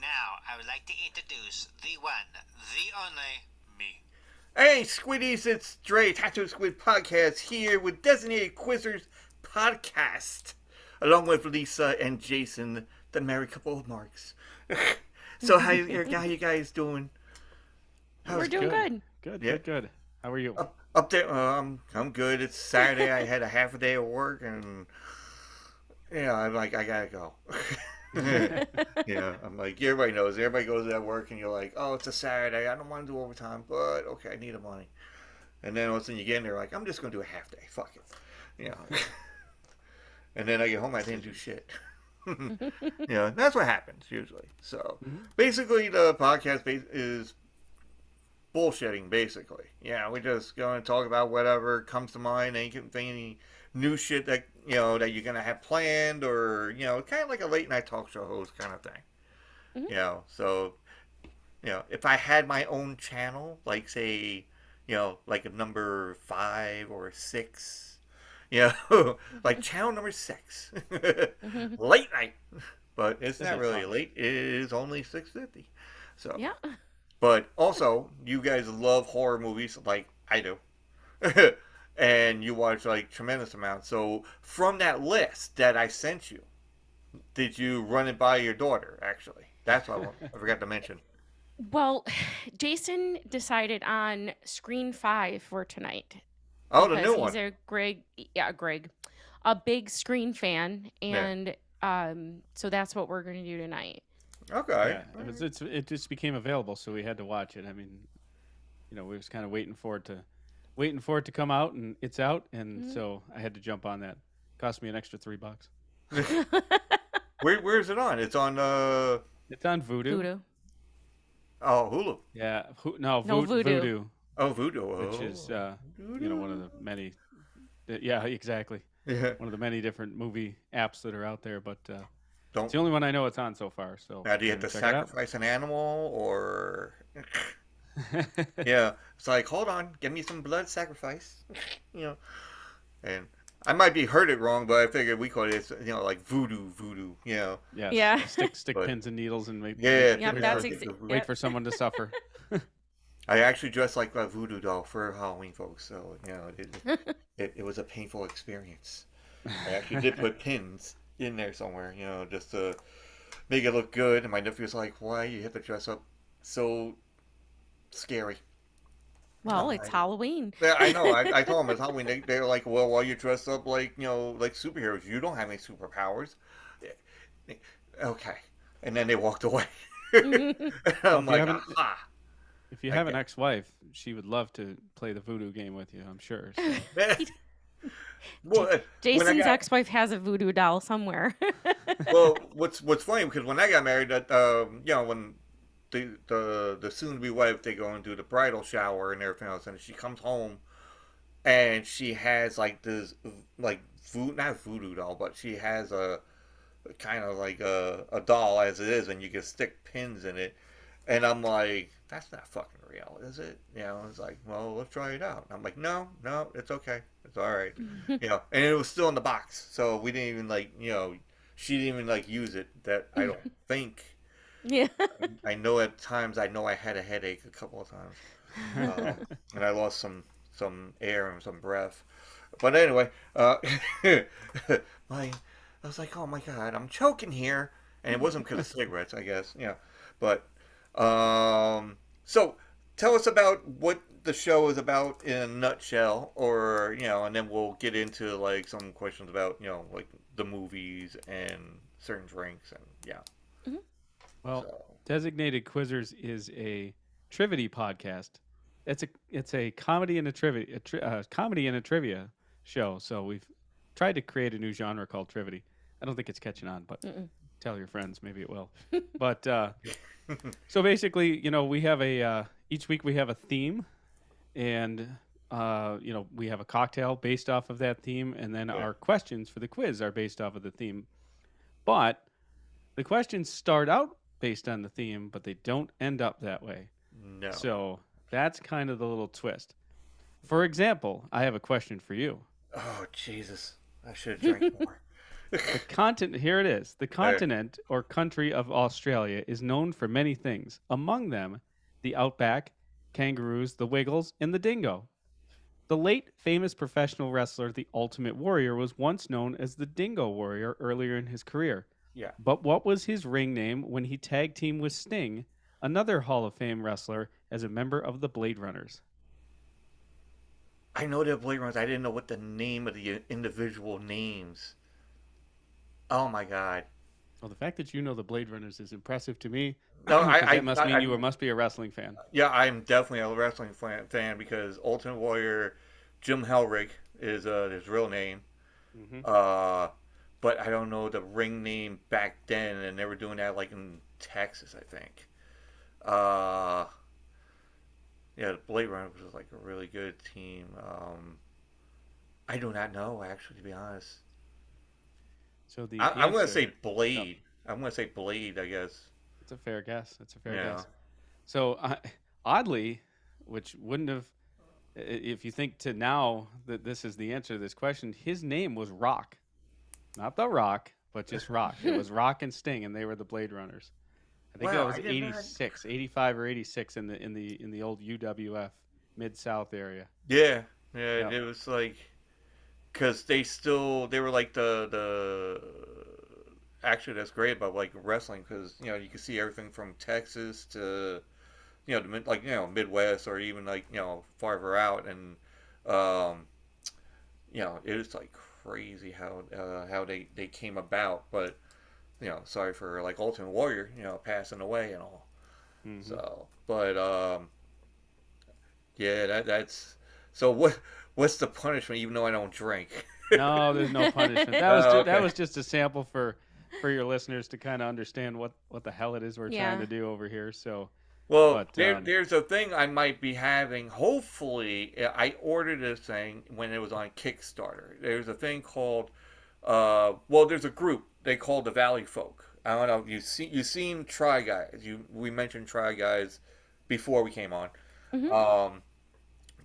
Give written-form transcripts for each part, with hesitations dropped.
Now, I would like to introduce the one, the only, me. Hey, Squiddies, it's Dre, Tattoo Squid Podcast here with Designated Quizzers Podcast, along with Lisa and Jason, the married couple of marks. So, how you guys doing? We're How's doing good. Good, Yeah. good. How are you? up there? I'm good. It's Saturday. I had a half a day of work, and I'm like, I gotta go. Yeah, I'm like, everybody knows. Everybody goes at work, and you're like, oh, it's a Saturday. I don't want to do overtime, but okay, I need the money. And then all of a sudden you get in there, like, I'm just gonna do a half day. Fuck it, you know. And then I get home, I didn't do shit. That's what happens usually. So basically, the podcast is bullshitting. Basically, yeah, we just go and talk about whatever comes to mind. Any new shit that that you're gonna have planned, or kind of like a late night talk show host kind of thing. So if I had my own channel, like say, like a number 5 or 6, like channel number 6, late night. But it's not really late. It is only 6:50. So Yeah. But also, you guys love horror movies like I do. And you watch like tremendous amounts. So from that list that I sent you, did you run it by your daughter? Actually, that's what I forgot to mention. Well, Jason decided on Screen 5 for tonight Oh, the because new he's one. a big Screen fan, Yeah. and so that's what we're going to do tonight. Okay. Yeah, it just became available, so we had to watch it. I mean, we was kind of waiting for it to come out, and it's out, and so I had to jump on that. Cost me an extra $3. Where's it on? It's on It's on Voodoo. Voodoo. Oh, Hulu. Yeah, No, Voodoo. Voodoo, Oh, Voodoo. which is one of the many. Yeah, exactly. Yeah. One of the many different movie apps that are out there, but it's Don't. the only one I know it's on so far. So Now, do you have to check it out. sacrifice an animal, or? Yeah, it's like, hold on, give me some blood sacrifice. And I might be heard it wrong, but I figured we call it, like voodoo. Yes. Yeah. Stick But- pins and needles and wait, Yeah. Yep, yeah, that's yeah, exa- voodoo. wait Yep. for someone to suffer. I actually dressed like a voodoo doll for Halloween, folks. So it was a painful experience. I actually did put pins in there somewhere, just to make it look good. And my nephew's like, "Why you have to dress up so scary?" Well, it's Halloween. Yeah, I know. I told them it's Halloween. They're like, "Well, why you dressed up like like superheroes? You don't have any superpowers." Okay, and then they walked away. And I'm like, haven't- aha. If you have an ex-wife, she would love to play the voodoo game with you, I'm sure. So. Well, when I Jason's got- ex-wife has a voodoo doll somewhere. well, what's funny, because when I got married, that when the soon-to-be wife, they go and do the bridal shower and everything else, and she comes home and she has like this like not voodoo doll, but she has a kind of like a doll as it is, and you can stick pins in it. And I'm like, that's not fucking real, is it? It's like, well, let's try it out. And I'm like, no, it's okay. It's all right. And it was still in the box. So we didn't even she didn't even use it. That I don't think. Yeah. I know at times, I had a headache a couple of times. And I lost some air and some breath. But anyway, I was like, oh my God, I'm choking here. And it wasn't because of cigarettes, I guess. But, so tell us about what the show is about in a nutshell, or, and then we'll get into like some questions about, like the movies and certain drinks and Well, So- Designated Quizzers is a trivia podcast. It's a comedy and a trivia show. So we've tried to create a new genre called trivia. I don't think it's catching on, but tell your friends, maybe it will. But so basically, we have each week we have a theme, and we have a cocktail based off of that theme, and then our questions for the quiz are based off of the theme. But the questions start out based on the theme, but they don't end up that way. No. So that's kind of the little twist. For example, I have a question for you. Oh Jesus! I should have drank more. The continent, here it is. The continent or country of Australia is known for many things. Among them, the outback, kangaroos, the wiggles, and the dingo. The late famous professional wrestler, the Ultimate Warrior, was once known as the Dingo Warrior earlier in his career. Yeah. But what was his ring name when he tag teamed with Sting, another Hall of Fame wrestler, as a member of the Blade Runners? I know they're Blade Runners. I didn't know what the name of the individual names. Oh my God. Well, the fact that you know the Blade Runners is impressive to me. No, 'Cause that must mean you must be a wrestling fan. Yeah, I'm definitely a wrestling fan because Ultimate Warrior, Jim Hellrig is his real name. Mm-hmm. But I don't know the ring name back then, and they were doing that like in Texas, I think. Yeah, the Blade Runner was like a really good team. I do not know actually, to be honest. So the I'm gonna answer, say Blade. I'm gonna say Blade, I guess. it's a fair guess. It's a fair Yeah. guess. So oddly, which wouldn't have, if you think to now that this is the answer to this question, his name was Rock, not the Rock, but just Rock. It was Rock and Sting, and they were the Blade Runners. I think Wow, that was I did not- 86, 85 or 86 in the old UWF Mid South area. Yeah, Yeah. it was like because they were like the actually that's great about like wrestling because you can see everything from Texas to the Midwest or even like farther out and um, it was like crazy how they came about, but sorry for like Ultimate Warrior passing away and all. Mhm. So but yeah, that's so. What's the punishment? Even though I don't drink. No, there's no punishment. That was Oh, that okay. was just a sample for your listeners to kind of understand what the hell it is we're trying to Yeah. do over here. So, Well, but there's a thing I might be having. Hopefully, I ordered this thing when it was on Kickstarter. There's a thing called, there's a group they call the Valley Folk. I don't know. You seen Try Guys? We mentioned Try Guys before we came on. Mhm.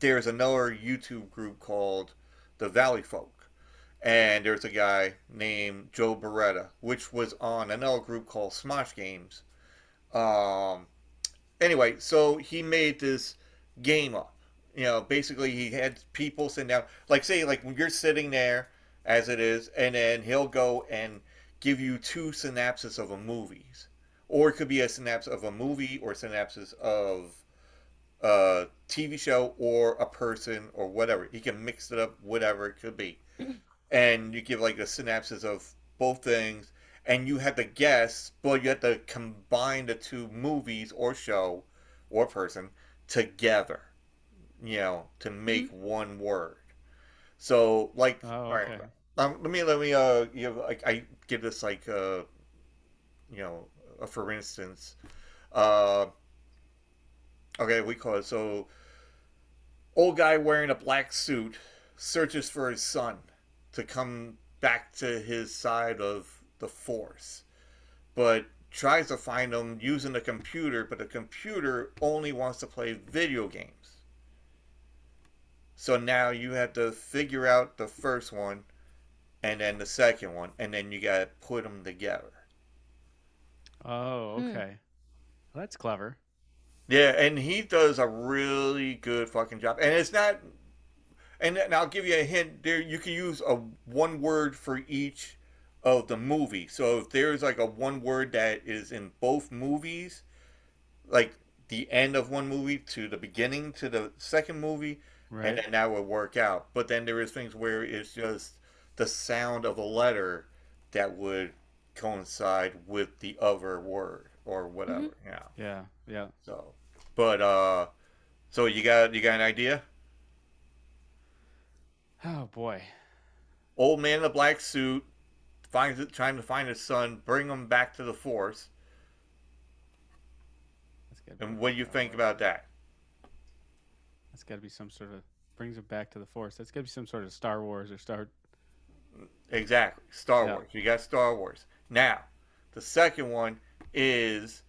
There's another YouTube group called the Valley Folk, and there's a guy named Joe Beretta, which was on another group called Smosh Games. Anyway, so he made this game up. Basically he had people sitting down, like say like when you're sitting there as it is, and then he'll go and give you two synapses of a movies, or it could be a synapse of a movie or synapses of a TV show or a person or whatever. He can mix it up, whatever it could be. And you give like the synapses of both things, and you have to guess, but you have to combine the two movies or show or person together, to make one word. So, like, oh, all right, okay. let me I give this like for instance, uh, okay, we call it so. Old guy wearing a black suit searches for his son to come back to his side of the force, but tries to find him using the computer, but the computer only wants to play video games. So now you have to figure out the first one and then the second one, and then you got to put them together. Oh, Hmm. okay. Well, that's clever. Yeah, and he does a really good fucking job. And it's not. And I'll give you a hint. There, you can use a one word for each of the movie. So if there's like a one word that is in both movies, like the end of one movie to the beginning to the second movie, and Right. then that would work out. But then there is things where it's just the sound of a letter that would coincide with the other word or whatever. Mhm. Yeah. Yeah. Yeah. So, but so you got an idea? Oh boy. Old man in a black suit finds it trying to find his son, bring him back to the force. That's gotta be And what do you think about that? That's got to be some sort of brings it back to the Force. That's got to be some sort of Star Wars or Star. Exactly. Star Yeah. Wars. You got Star Wars. Now, the second one is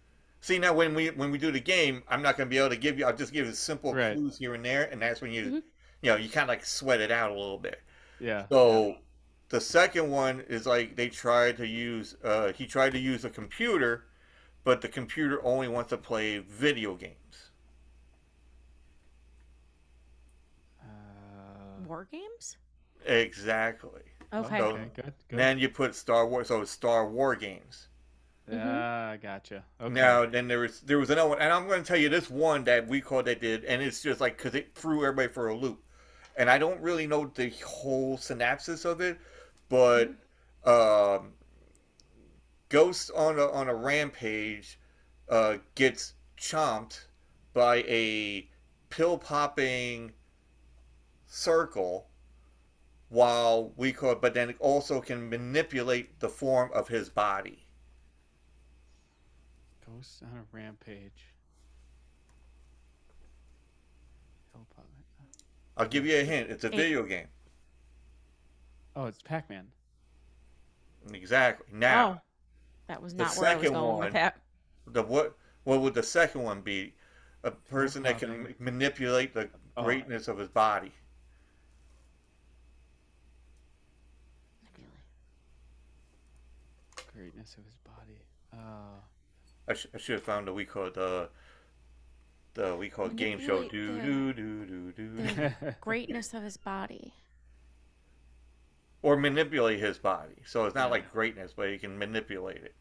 See, now when we do the game, I'm not going to be able to give you. I'll just give you simple Right. clues here and there, and that's when Mhm. you kind of like sweat it out a little bit. Yeah. So the second one is like they tried to use. He tried to use a computer, but the computer only wants to play video games. War games? Exactly. Okay. So Okay. Good. Good. then you put Star Wars, so it's Star War games. Gotcha. Okay. Now then there was another one, and I'm going to tell you this one that we called that did, and it's just like because it threw everybody for a loop, and I don't really know the whole synopsis of it, but Ghost on a rampage gets chomped by a pill popping circle while we call it, but then it also can manipulate the form of his body. Ghost on a rampage. I'll give you a hint. It's a Hey. video game. Oh, it's Pac-Man. Exactly. Now, Oh, that was the not where I was second going one, with that. what would the second one be? A person that can Pill-popping. manipulate the Oh. greatness of his body. Greatness of his body. I should have found the we call it game show. Manipulate Do the- do do do do. The greatness of his body. Or manipulate his body. So it's not Yeah. like greatness, but he can manipulate it.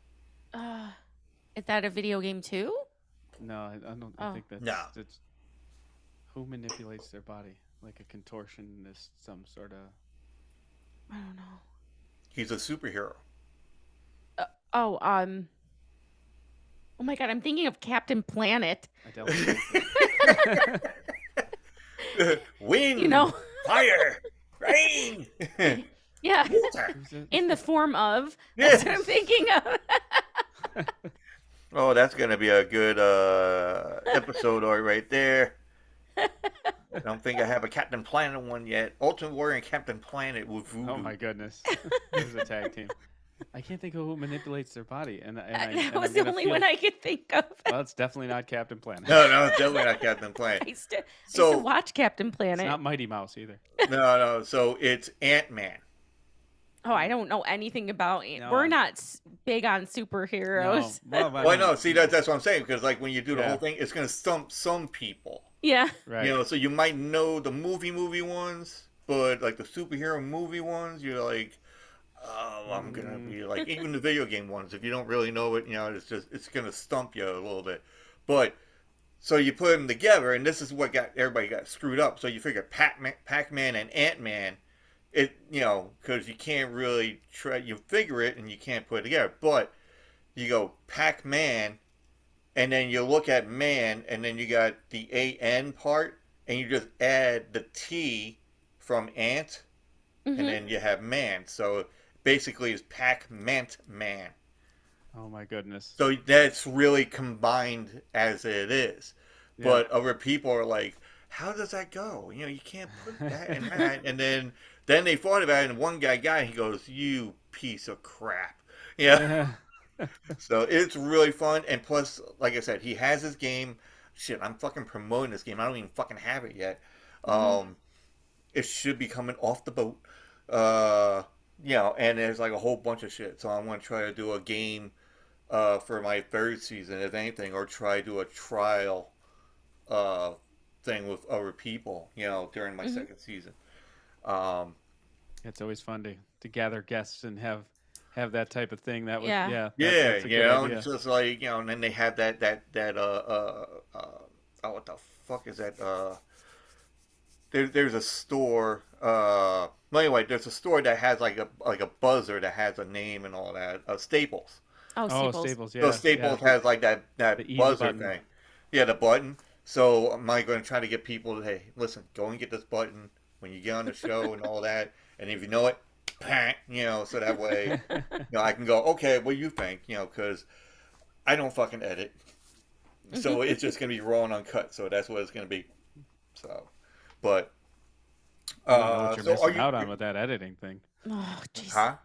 Is that a video game too? No, I don't. Oh. I think that's No. it's who manipulates their body, like a contortionist, some sort of. I don't know. He's a superhero. Oh, oh my God, I'm thinking of Captain Planet. I dealt with it. Wind, You know? fire, rain, Yeah, water. Who's it? in the form of. That's what I'm thinking of. Oh, that's gonna be a good episode right there. I don't think I have a Captain Planet one yet. Ultimate Warrior and Captain Planet with voodoo. Oh my goodness, this is a tag team. I can't think of who manipulates their body, and That was the only one I could think of. Well, it's definitely not Captain Planet. No, it's definitely not Captain Planet. I used to So watch Captain It's Planet. not Mighty Mouse either. no. So it's Ant-Man. Oh, I don't know anything about it. No, We're I'm- not big on superheroes. No. Well, I know. See, that's what I'm saying because like when you do the Yeah. whole thing, it's gonna stump some people. Yeah. Right. You know, so you might know the movie ones, but like the superhero movie ones, you're like, oh, I'm gonna be like even the video game ones. If you don't really know it, you know, it's gonna stump you a little bit. But so you put them together, and this is what got everybody got screwed up. So you figure Pac-Man and Ant-Man, because you can't really try. You figure it, and you can't put it together. But you go Pac-Man, and then you look at man, and then you got the AN part, and you just add the T from ant, Mhm. and then you have man. So basically, it's Pac-Mant Man. Oh my goodness. So that's really combined as it is. Yeah. But other people are like, how does that go? You know, you can't put that and that. And then they thought about it, and one guy got it, he goes, you piece of crap. Yeah. So it's really fun. And plus, like I said, he has his game. Shit, I'm fucking promoting this game. I don't even fucking have it yet. It should be coming off the boat. And there's like a whole bunch of shit. So I want to try to do a game for my third season, if anything, or try to do a trial thing with other people, during my second season. It's always fun to gather guests and have that type of thing. That would Yeah. that's a good idea. It's just like, and then they have that what the fuck is that? There's a store. Well, anyway, there's a store that has like a buzzer that has a name and all that. Staples. Oh, Oh, Staples. Staples, yeah. So Staples has like that The easy buzzer button. thing. Yeah, the button. So am I going to try to get people to, hey, listen, go and get this button when you get on the show and all that. And if you know it, bang, so that way, I can go, okay, what do you think? Because I don't fucking edit. So it's just going to be raw and uncut. So that's what it's going to be. So, but, I don't know what you're so are missing you, out on with that editing thing. Oh, jeez. huh?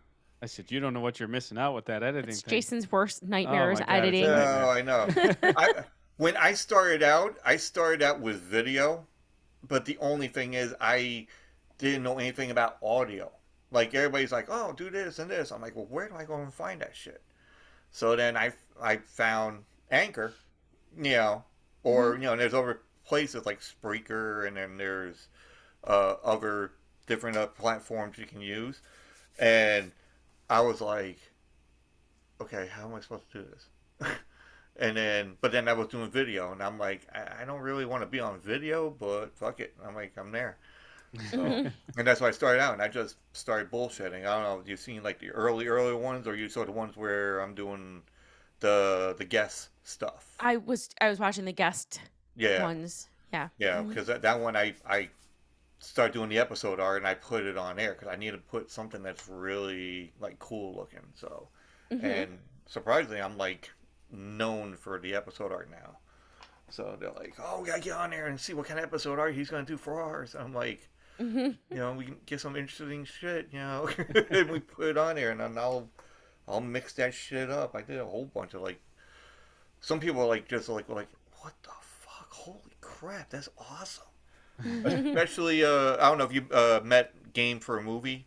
I said, you don't know what you're missing out with that editing It's thing. Jason's worst Oh nightmares my God, it's a editing. No, nightmare. I know. When I started out with video, but the only thing is I didn't know anything about audio. Like everybody's like, "Oh, do this and this." I'm like, "Well, where do I go and find that shit?" So then I found Anchor, you know, Hmm. or there's other places like Spreaker, and then there's other different platforms you can use. And I was like, "Okay, how am I supposed to do this?" But then I was doing video, and I'm like, I don't really want to be on video, but fuck it. I'm like, I'm there. So, Hmm. and that's why I started out, and I just started bullshitting. I don't know, you seen like the early ones, or you saw the ones where I'm doing the guest stuff? I was watching the guest Yeah, ones. Yeah. yeah, Hmm. because that one I started doing the episode art, and I put it on air because I need to put something that's really like cool looking. So, Hmm. and surprisingly, I'm like known for the episode art now. So they're like, "Oh, we gotta get on there and see what kind of episode art he's gonna do for ours." I'm like, Hmm. we can get some interesting shit, and we put it on there, and then I'll mix that shit up. I did a whole bunch of like, some people are like just like, what the fuck? Holy crap, that's awesome. Especially, I don't know if you met Game for a Movie.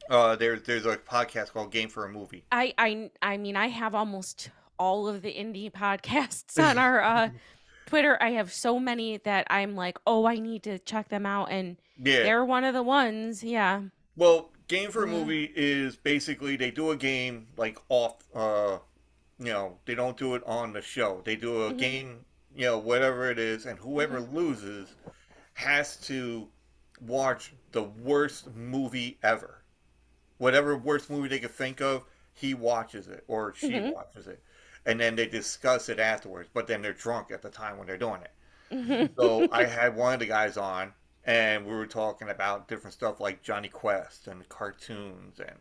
There's a podcast called Game for a Movie. I mean, I have almost all of the indie podcasts on our Twitter. I have so many that I'm like, oh, I need to check them out, and Yeah. they're one of the ones. Yeah. Well, Game for a Yeah. Movie is basically they do a game like off. They don't do it on the show. They do a Hmm. game, whatever it is, and whoever Hmm. loses has to watch the worst movie ever. Whatever worst movie they could think of, he watches it or she Hmm. watches it, and then they discuss it afterwards. But then they're drunk at the time when they're doing it. So Hmm. I had one of the guys on, and we were talking about different stuff like Johnny Quest and cartoons, and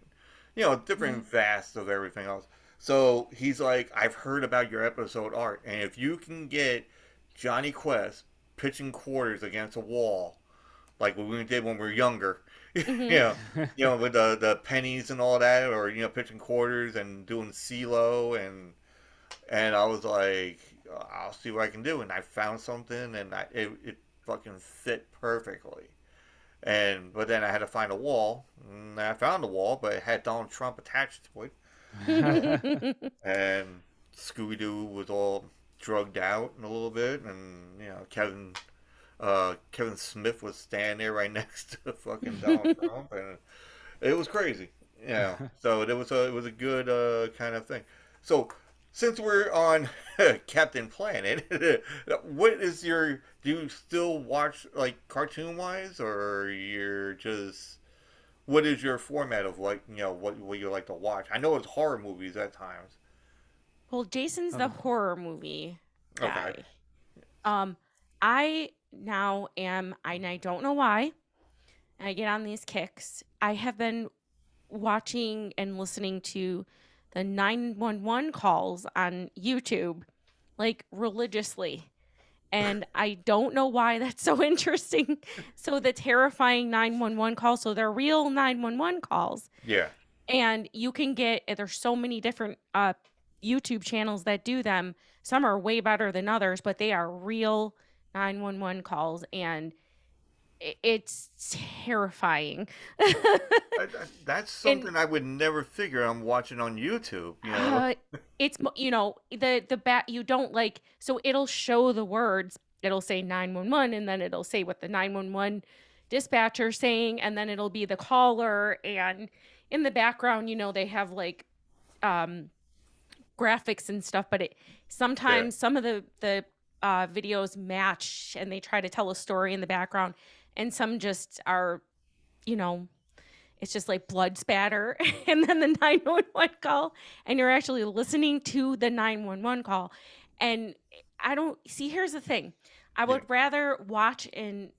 different vast of everything else. So he's like, "I've heard about your episode art, and if you can get Johnny Quest pitching quarters against a wall, like we did when we were younger, you Hmm. know, with the pennies and all that, or pitching quarters and doing CeeLo, and I was like, I'll see what I can do. And I found something, and it fucking fit perfectly. But then I had to find a wall, and I found a wall, but it had Donald Trump attached to it, and Scooby Doo was all drugged out in a little bit, and Kevin Smith was standing there right next to fucking Donald Trump, and it was crazy. So it was a good kind of thing. So since we're on Captain Planet, what is your? Do you still watch like cartoon wise, or you're just? What is your format of like what you like to watch? I know it's horror movies at times. Well, Jason's the Um, horror movie Okay. guy. Um, I now am, and I don't know why. I get on these kicks. I have been watching and listening to the 911 calls on YouTube like religiously. And I don't know why that's so interesting. So the terrifying 911 calls, so they're real 911 calls. Yeah. And you can get, there's so many different YouTube channels that do them. Some are way better than others, but they are real 911 calls, and it's terrifying. That's And something I would never figure I'm watching on YouTube. uh, it's the bat, you don't like, so it'll show the words, it'll say 911, and then it'll say what the 911 dispatcher saying, and then it'll be the caller, and in the background they have like um graphics and stuff, but it Yeah. sometimes some of the videos match, and they try to tell a story in the background, and some just are, you know it's just like blood spatter and then the 911 call, and you're actually listening to the 911 call. And I don't see, here's the thing, I Yeah. would rather watch in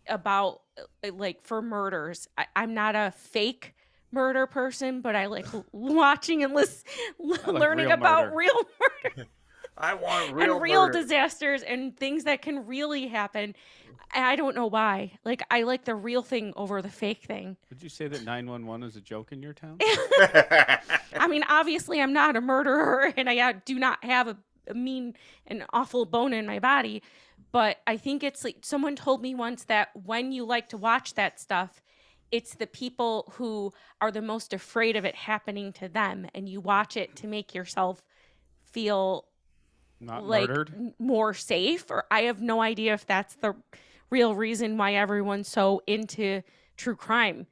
about like for murders. I'm not a fake murder person, but I like watching and I like learning real about murder. real murder. I want real and real murder. disasters and things that can really happen. I don't know why. Like, I like the real thing over the fake thing. Would you say that 911 is a joke in your town? I mean, obviously, I'm not a murderer, and I do not have a mean and awful bone in my body. But I think it's like someone told me once that when you like to watch that stuff, it's the people who are the most afraid of it happening to them, and you watch it to make yourself feel Not like murdered? more safe. Or I have no idea if that's the real reason why everyone's so into true crime,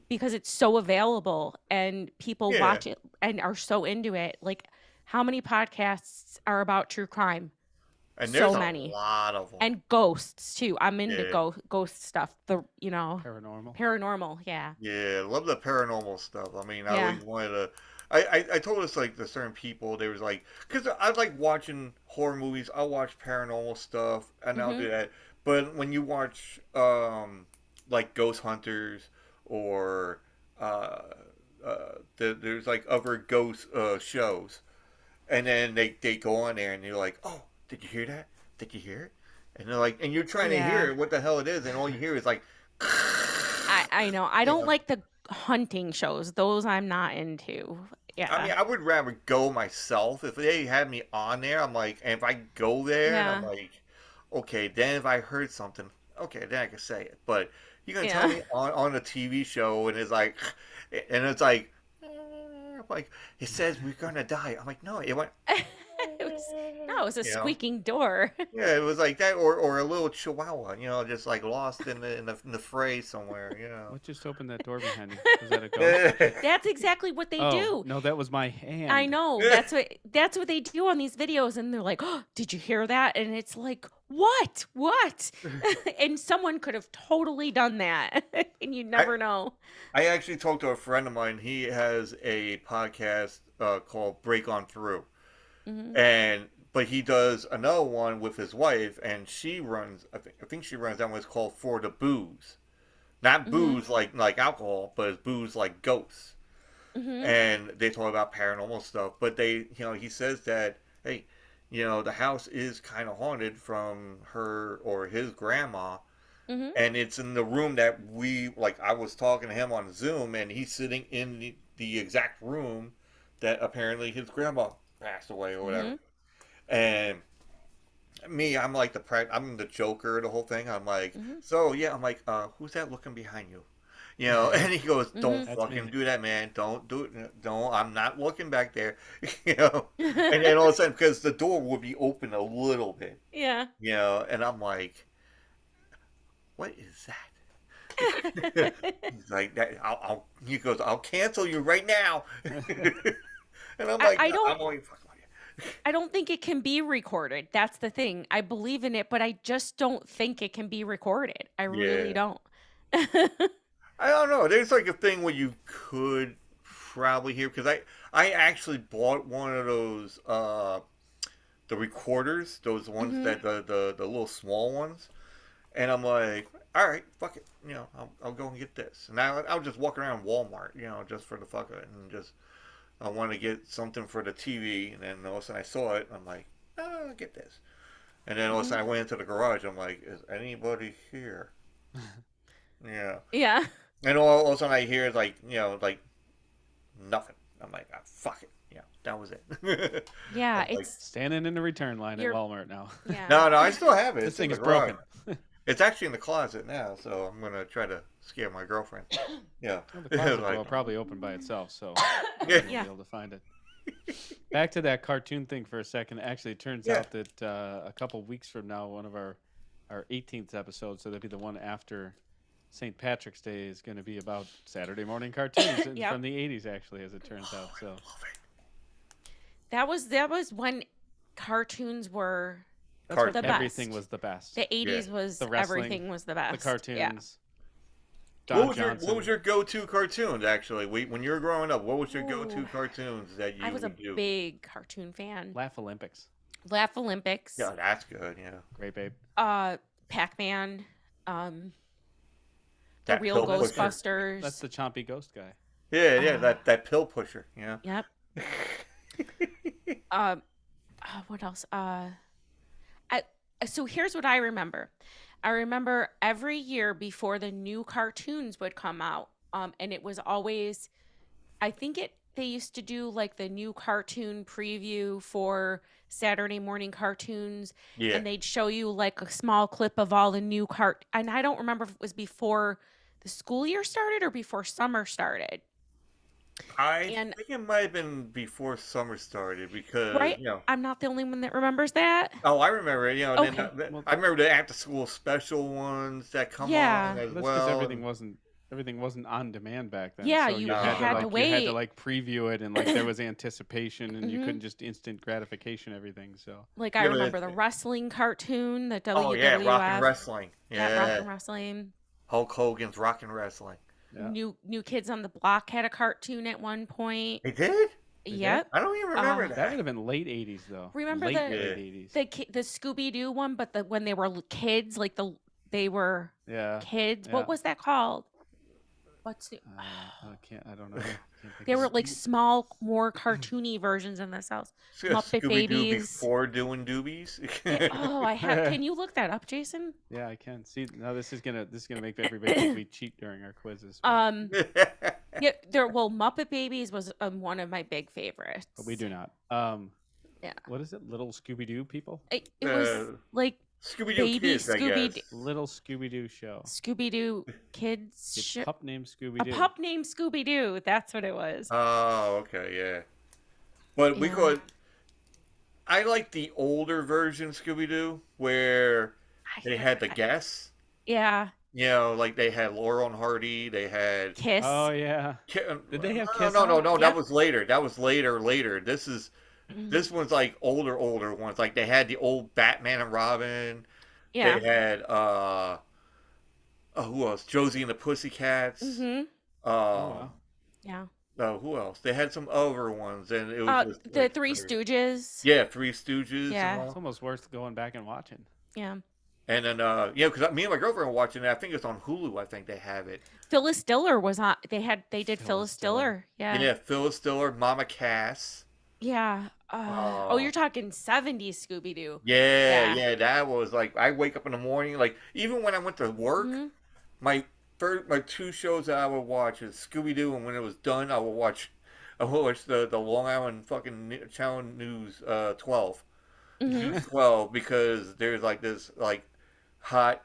because it's so available and people Yeah. watch it and are so into it. Like, how many podcasts are about true crime? And there's So a many. lot of them. And ghosts too. I'm into Yeah. ghost stuff. Paranormal? Paranormal. Yeah. Yeah, I love the paranormal stuff. I mean, I Yeah. always wanted to. I told us like the certain people they was like because I like watching horror movies. I'll watch paranormal stuff and I'll do that. But when you watch like Ghost Hunters or there's like other ghost shows, and then they go on there and you're like, oh, did you hear that? Did you hear it? And they're like, and you're trying to Yeah. hear what the hell it is, and all you hear is like. I know. I You don't know. like the hunting shows. Those I'm not into. Yeah. I mean, I would rather go myself. If they had me on there, I'm like, and if I go there and I'm Yeah. like, okay, then if I heard something, okay, then I can say it. But you can tell Yeah. me on a TV show and it's like, I'm like, it says we're gonna die. I'm like, no, it went, it was a you know. squeaking door. Yeah, it was like that, or a little chihuahua, just like lost in the fray somewhere, What just opened that door behind you? Was that a ghost? That's exactly what they Oh, do. no, that was my hand. I know. That's what they do on these videos, and they're like, "Oh, did you hear that?" And it's like, "What? What?" And someone could have totally done that, and you never know. I actually talked to a friend of mine. He has a podcast called Break On Through. Hmm. But he does another one with his wife, and she runs. I think she runs that one. It's called For the Booze, not Hmm. booze like alcohol, but it's booze like ghosts. Hmm. And they talk about paranormal stuff. But he says that hey, the house is kind of haunted from her or his grandma, Hmm. and it's in the room that we like. I was talking to him on Zoom, and he's sitting in the exact room that apparently his grandma passed away or whatever. Hmm. And me, I'm the joker of the whole thing. I'm like, Hmm. so yeah, I'm like, who's that looking behind you? And he goes, don't That's fucking me. do that, man. Don't do it. Don't. I'm not looking back there. And then all of a sudden, because the door would be open a little bit, Yeah. and I'm like, what is that? He's like that. He goes, I'll cancel you right now. And I'm like, I don't. I'm only fucking with you. I don't think it can be recorded. That's the thing. I believe in it, but I just don't think it can be recorded. I really Yeah. don't. I don't know. There's like a thing where you could probably hear because I actually bought one of those the recorders, those ones Hmm. that the little small ones, and I'm like, all right, fuck it, I'll go and get this, and I'll just walk around Walmart, just for the fuck of it, and just I want to get something for the TV, and then all of a sudden I saw it, and I'm like, oh, I'll get this, and then all of a Hmm. sudden I went into the garage, I'm like, is anybody here? Yeah. Yeah. And all of a sudden I hear like nothing. I'm like, ah, fuck it. Yeah, that was it. Yeah. I'm like, It's Standing in the return line at You're- Walmart now. yeah. no, I still have it. This It's in thing the is garage. broken. It's actually in the closet now, so I'm gonna try to scare my girlfriend. Yeah. Well, the closet door Like, will probably open by itself, so Yeah. you'll be able to find it. Back to that cartoon thing for a second. Actually, it turns Yeah. out that a couple weeks from now, one of our 18th episode, so that'd be the one after St. Patrick's Day, is going to be about Saturday morning cartoons Yep. from the 80s, actually, as it turns out. So Love it. That was when cartoons were that's when the best. everything was the best. the 80s was The wrestling, everything was the best. The cartoons. Yeah. Don What Johnson. was your go-to cartoons? Actually, when you were growing up, what was your go-to Ooh. cartoons that you I was a would do? big cartoon fan. Laugh Olympics. Laugh Olympics. Yeah, that's good. Yeah. Great Babe. Pac-Man. The That real pill pusher. Ghostbusters. That's the chompy ghost guy. Yeah, Uh, that pill pusher. Yeah. Yep. Um, what else? So here's what I remember. I remember every year before the new cartoons would come out, and it was always, I think they used to do like the new cartoon preview for Saturday morning cartoons, Yeah. and they'd show you like a small clip of all the new and I don't remember if it was before the school year started or before summer started. I And think it might have been before summer started because, right, I'm not the only one that remembers that. Oh, I remember it. And Okay. then Well, I remember the after-school special ones that come on Yeah. as that's because well. everything wasn't on demand back then. Yeah, so you No. had to you had to wait. like preview it, and like there was anticipation, and you Mhm. couldn't just instant gratification everything. So Like I Yeah, but remember the wrestling cartoon, the Oh yeah, WWF, rock and wrestling. that rock Yeah, and wrestling. Hulk Hogan's rock and wrestling. yeah. New Kids on the Block had a cartoon at one point. They did? Yep. I don't even remember Uh, That that. would have been late '80s though. Remember late the- Yeah. '80s. The Scooby Doo one, but when they were kids, like they were Yeah. kids. Yeah. What was that called? What's the? I don't know. Can't think They of were it. like small, more cartoony versions in this house. Muppet Scooby-Doo Babies. before doing doobies. Oh, I have. Can you look that up, Jason? Yeah, I can see. Now this is gonna make everybody think we cheat during our quizzes. Yeah, Muppet Babies was one of my big favorites. But we do not. Yeah. What is it? Little Scooby Doo people? It was like Scooby-Doo Baby kids, I Scooby- guess. Little Scooby Doo show. Scooby Doo kids. It's pup named Scooby A Doo. pup named Scooby Doo. That's what it was. Oh, okay, yeah. But we Yeah. could. I like the older version Scooby-Doo where they had the guests. Yeah, Like they had Laurel and Hardy. They had. Kiss. Oh yeah. Did they have Kiss No, on? that Yep. was later. That was later. Mhm. This one's like older ones. Like they had the old Batman and Robin. Yeah. They had who else? Josie and the Pussycats. Mhm. Oh, wow. Yeah. Who else? They had some other ones, and it was just, The like, Three Stooges. Yeah, Three Stooges. Yeah. And, It's almost worth going back and watching. Yeah. and then because me and my girlfriend were watching it. I think it's on Hulu. I think they have it. Phyllis Diller was on. They did Phyllis Phyllis Diller. Diller. Yeah. Yeah, Phyllis Diller, Mama Cass. Yeah. Oh. You're talking 70s Scooby Doo. Yeah, that was like I wake up in the morning, like even when I went to work, Mhm. my two shows that I would watch is Scooby Doo, and when it was done, I would watch the Long Island fucking Channel News 12. Mhm. News 12 because there's like this like hot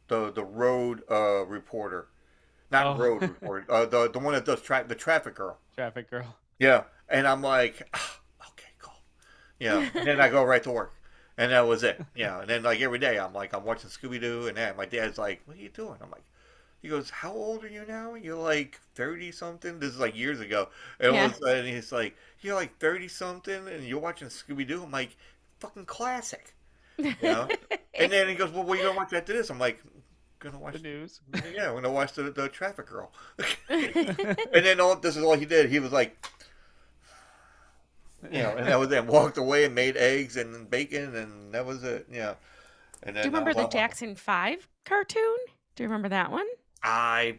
the road reporter. Not Oh. road reporter. The one that does the traffic girl. Traffic Girl. Yeah. And I'm like, okay, cool. Yeah. And then I go right to work. And that was it. Yeah. And then like every day I'm watching Scooby Doo, and then my dad's like, what are you doing? I'm like, he goes, how old are you now? You're like 30 something. This is like years ago. Yeah. And he's like, you're like 30 something and you're watching Scooby Doo. I'm like, fucking classic. You know? And then he goes, well, what are you gonna watch after this? I'm like, gonna watch The news. yeah, I'm gonna watch the traffic girl. And then this is all he did. He was like, and that was it. Walked away and made eggs and bacon, and that was it. Yeah. And then Do you remember the well, Jackson 5 cartoon? Do you remember that one? I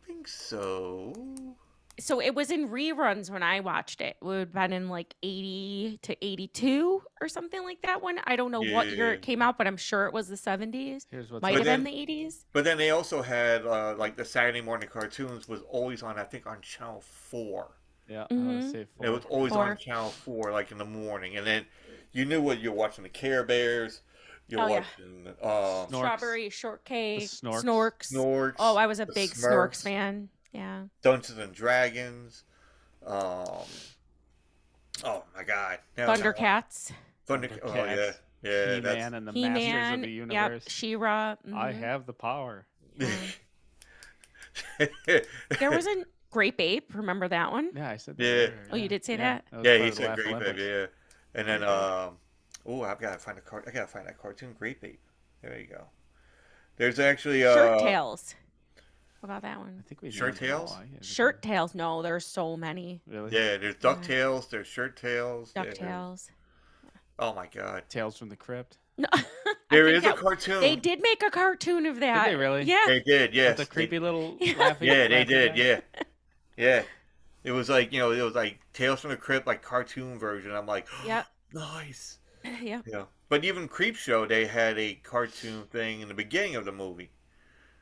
think so. So it was in reruns when I watched it. It would have been in like 80 to 82 or something like that one. I don't know what year Yeah. it came out, but I'm sure it was the 70s. Here's what's Might But have been then- the 80s. But then they also had like the Saturday morning cartoons was always on. I think on Channel 4. Yeah, I would Mhm. say It was always 4. on Channel 4, like in the morning, and then you knew what you're watching. The Care Bears. You're Oh, yeah. watching Snorks. Strawberry Shortcake, The Snorks. Snorks. Snorks. Oh, I was a the big Smurfs, Snorks fan. Yeah. Dungeons and Dragons. Oh my God! Now- Thundercats. Thunder. Oh yeah, Thundercats. yeah. He-Man and the Masters of He-Man. the Yep. Universe. She-Ra. I mhm. have the power. There was a Grape Ape. Remember that one? Yeah, I said that. Yeah. earlier, Oh, you did say that? was Yeah, part he of the said Laugh Grape Ape. Olympics. Yeah, and then I've got to find I gotta find that cartoon Grape Ape. There you go. There's actually Shirt Tails. What about that I one? think we Shirt named them all. Tails? Shirt Tails. No, there's so many. Really? Yeah, there's DuckTales. There's Shirt Tails. yeah, DuckTales. oh my God! Tales from the Crypt. No, There think is a that- cartoon. They did make a cartoon of that. they really? Yeah. They did. Yes. With the creepy little Yeah. laughing. Yeah, they laughing did. guy? Yeah, yeah. It was like, it was like Tales from the Crypt, like cartoon version. I'm like, Yep. nice. Yep. Yeah. But even Creep Show, they had a cartoon thing in the beginning of the movie.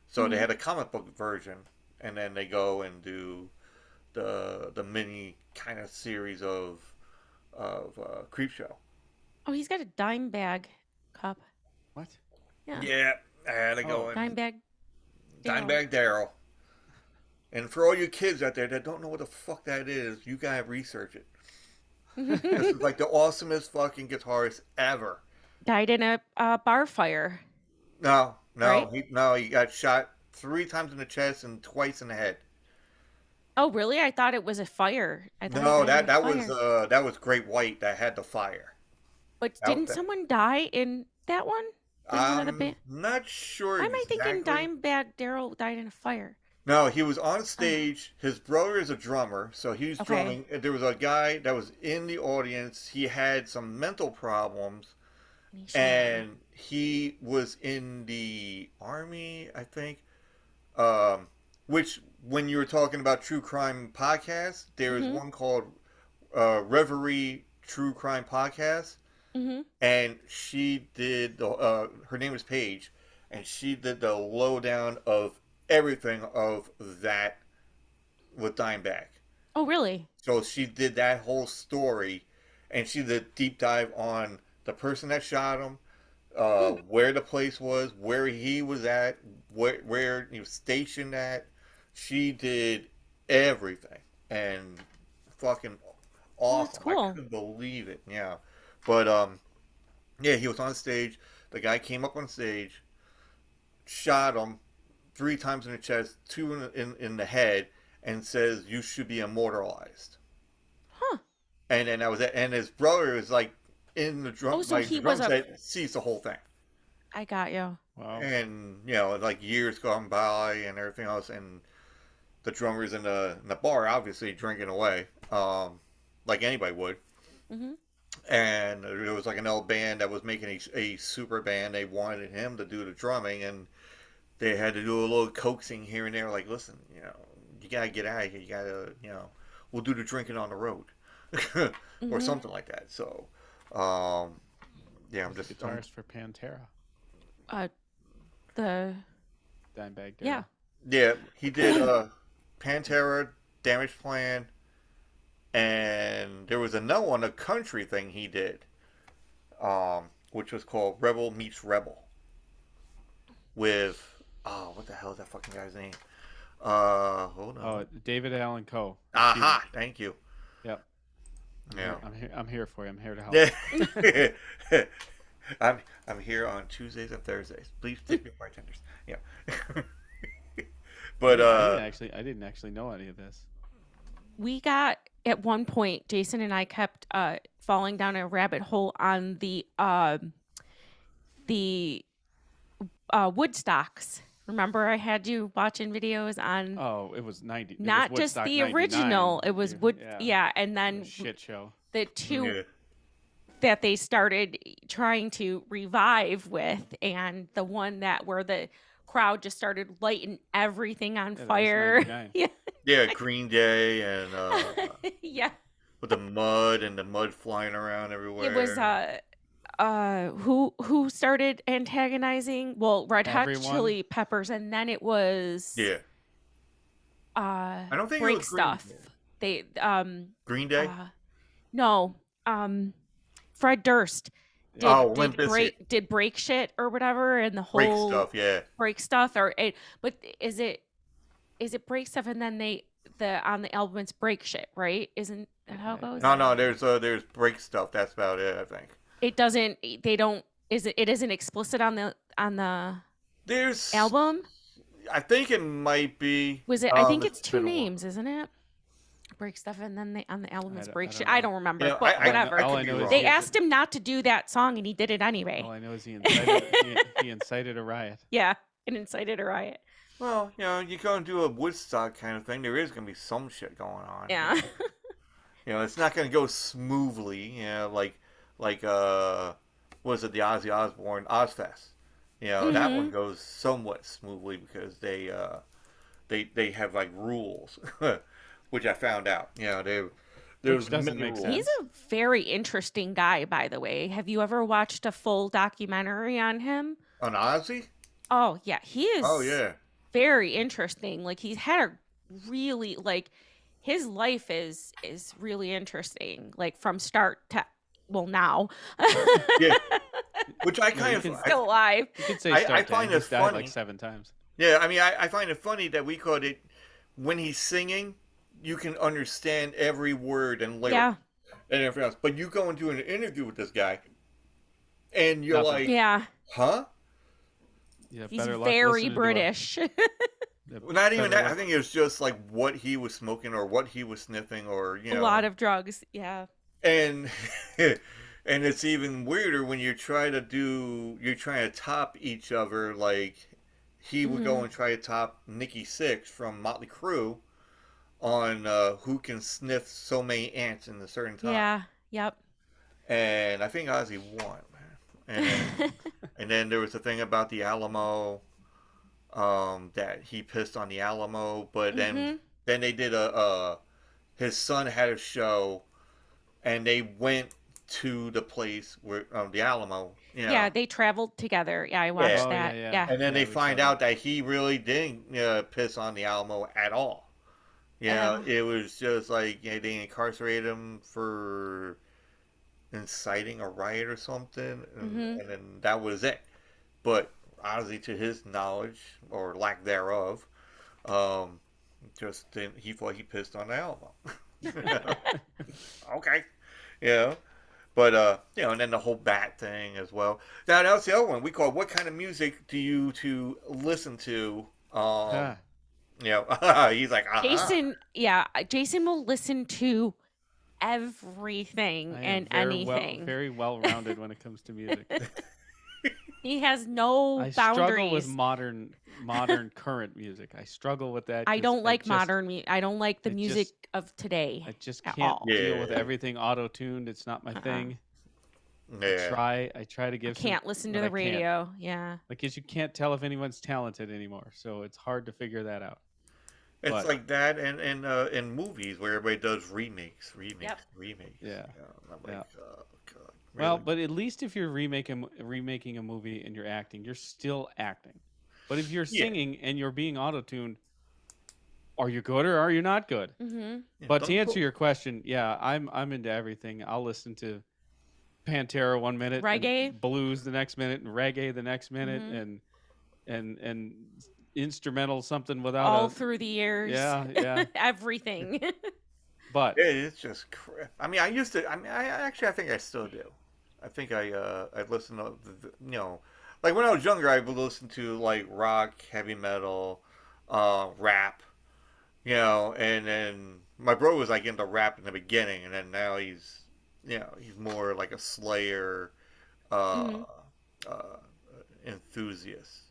So they Mhm. had a comic book version, and then they go and do the mini kind of series of Creep Show. Oh, he's got a dime bag cup. What? Yeah. Yeah, I had to go Oh. Dime and bag. Daryl. Dimebag Daryl. And for all you kids out there that don't know what the fuck that is, you gotta research it. This is like the awesomest fucking guitarist ever. Died in a bar fire, No, right? he got shot 3 times in the chest and twice in the head. Oh, really? I thought it was a fire. I thought he No, died in a was fire. that was Great White that had the fire. But That, didn't that, someone die in that one? In one of the I'm not sure Why am I thinking exactly. Dimebag Daryl died in a fire? No, he was on Oh, stage. His brother is a drummer, so he was okay. drumming. There was a guy that was in the audience. He had some mental problems, And he shot him. and he was in the army, I think. Um, which, when you were talking about true crime podcasts, there is Mhm. one called Reverie True Crime Podcast, Mhm. and she did the. Her name is Paige, and she did the lowdown of everything of that with Dimebag. Oh, really? So she did that whole story, and she did a deep dive on the person that shot him, Hmm. where the place was, where he was at, where he was stationed at. She did everything, and fucking Oh, that's awesome. I cool. couldn't believe it. Yeah, but yeah, he was on stage. The guy came up on stage, shot him 3 times in the chest, two in the head, and says you should be immortalized. Huh. And then that was it. And his brother is like in the Oh, drum, so like he the was drum a. set, sees the whole thing. I got you. Wow. And like years gone by and everything else, and the drummer's in the bar, obviously drinking away, like anybody would. Mhm. And there was like an old band that was making a super band. They wanted him to do the drumming, and they had to do a little coaxing here and there. Like, listen, you gotta get out of here. You gotta, we'll do the drinking on the road, or Mhm. something like that. So, um, yeah, He's the guitarist for Pantera. Uh, the Dimebag Daryl. yeah. yeah, he did Pantera, Damage Plan, and there was another one, a country thing he did, which was called Rebel Meets Rebel, with what the hell is that fucking guy's name? Hold on. Oh, David Allen Coe. Aha! Thank you. Yep. Yeah. I'm here for you. I'm here to help. Yeah. I'm here on Tuesdays and Thursdays. Please tip your bartenders. Yeah. But I didn't actually know any of this. We got at one point. Jason and I kept falling down a rabbit hole on the Woodstocks. Remember, I had you watching videos on Oh, it was 90. It not was just Woodstock the 99. original. It was Wood. Yeah. Yeah, and It then was a shit show. the two yeah. that they started trying to revive with, and the one that where the crowd just started lighting everything on Yeah, that was fire. 99. Yeah. Yeah, Green Day and Yeah. with the mud and the mud flying around everywhere. It was who started antagonizing? Well, Red Hot Everyone? Chili Peppers, and then it was Yeah. I don't think it break was Green stuff. Day. They Green Day? no Fred Durst did Oh, Limp Bizkit. did break shit or whatever, and the Break whole stuff, yeah. break stuff but is it break stuff, and then on the album it's break shit, right? Isn't that how it goes? No, there's break stuff. That's about it, I think. It doesn't. They don't. It isn't explicit on the There's album. I think it might be. Was it? I think it's been two a while. names, isn't it? Break stuff, and then on the album it's I break don't shit. know. I don't remember, You know, but I- whatever. All I could be know is wrong. They asked him not to do that song, and he did it anyway. All I know is he incited, he incited a riot. Yeah, and incited a riot. Well, you go and do a Woodstock kind of thing. There is going to be some shit going on. Yeah. It's not going to go smoothly. Like what is it? The Ozzy Osbourne Ozfest. That one goes somewhat smoothly because they have like rules. which I found out. There Which was doesn't many make rules. He's sense. a very interesting guy, by the way. Have you ever watched a full documentary on him? On Ozzy? Oh, yeah, he Oh is yeah. very interesting. Like he's had a really like his life is really interesting. Like from start to well now. Yeah. Which I Well, kind you of can Still alive. you could say I start to find end. it He's died like funny. 7 times. Yeah, I mean, I find it funny that we called it when he's singing, you can understand every word and lyric Yeah. and everything else. But you go into an interview with this guy, and you're Nothing. like, Yeah. huh? You have He's better luck very listening British. to Well, not even better that. I luck. think it was just like what he was smoking or what he was sniffing or A lot of drugs. Yeah. and and it's even weirder when you're trying to top each other. Like he would go Hmm. and try to top Nikki Sixx from Motley Crue on who can sniff so many ants in a certain time. Yeah. Yep. And I think Ozzy won. And then there was the thing about the Alamo, that he pissed on the Alamo, but Hmm. then they did his son had a show, and they went to the place where the Alamo, Yeah, they traveled together. Yeah, I watched Oh yeah, that. yeah, Yeah. and then yeah. they We saw find that. out that he really didn't piss on the Alamo at all. Oh. It was just like they incarcerated him for inciting a riot or something, Hmm. and then that was it. But Ozzy, to his knowledge or lack thereof, um, just didn't, he thought he pissed on the Alamo. Okay, yeah, but and then the whole bat thing as well. Now that was the other one we call. What kind of music do you to listen to? Ah, He's like, Jason will listen to everything I am and anything. very well rounded when it comes to music. He has no I struggle with boundaries. modern current music. I struggle with that. I 'Cause don't like just, modern music. I don't like the I music just of today I just at can't all. deal with Yeah. everything auto tuned. It's not my Uh-uh. thing. yeah, I try to I give some, can't listen to but the I can't. radio. Yeah. Like, 'cause you can't tell if anyone's talented anymore, so it's hard to figure that out. it's But like that, and in movies where everybody does remakes. Yep. yeah, I'm yeah. like, oh god, Well, really? but at least if you're remaking a movie and you're acting, you're still acting. But if you're Yeah. singing and you're being auto tuned, are you good or are you not good? Mm-hmm. Yeah, But don't to answer put- your question, yeah, I'm into everything. I'll listen to Pantera 1 minute, Reggae. and blues the next minute, and reggae the next minute, Mhm. and instrumental something without All a through the years. yeah. Everything. But Yeah, it's just crap. I mean, I used to. I mean, I think I still do. I think I listen to like when I was younger, I would listen to like rock, heavy metal, rap, and then my bro was like into rap in the beginning, and then now he's more like a Slayer uh, Mhm. uh, enthusiast.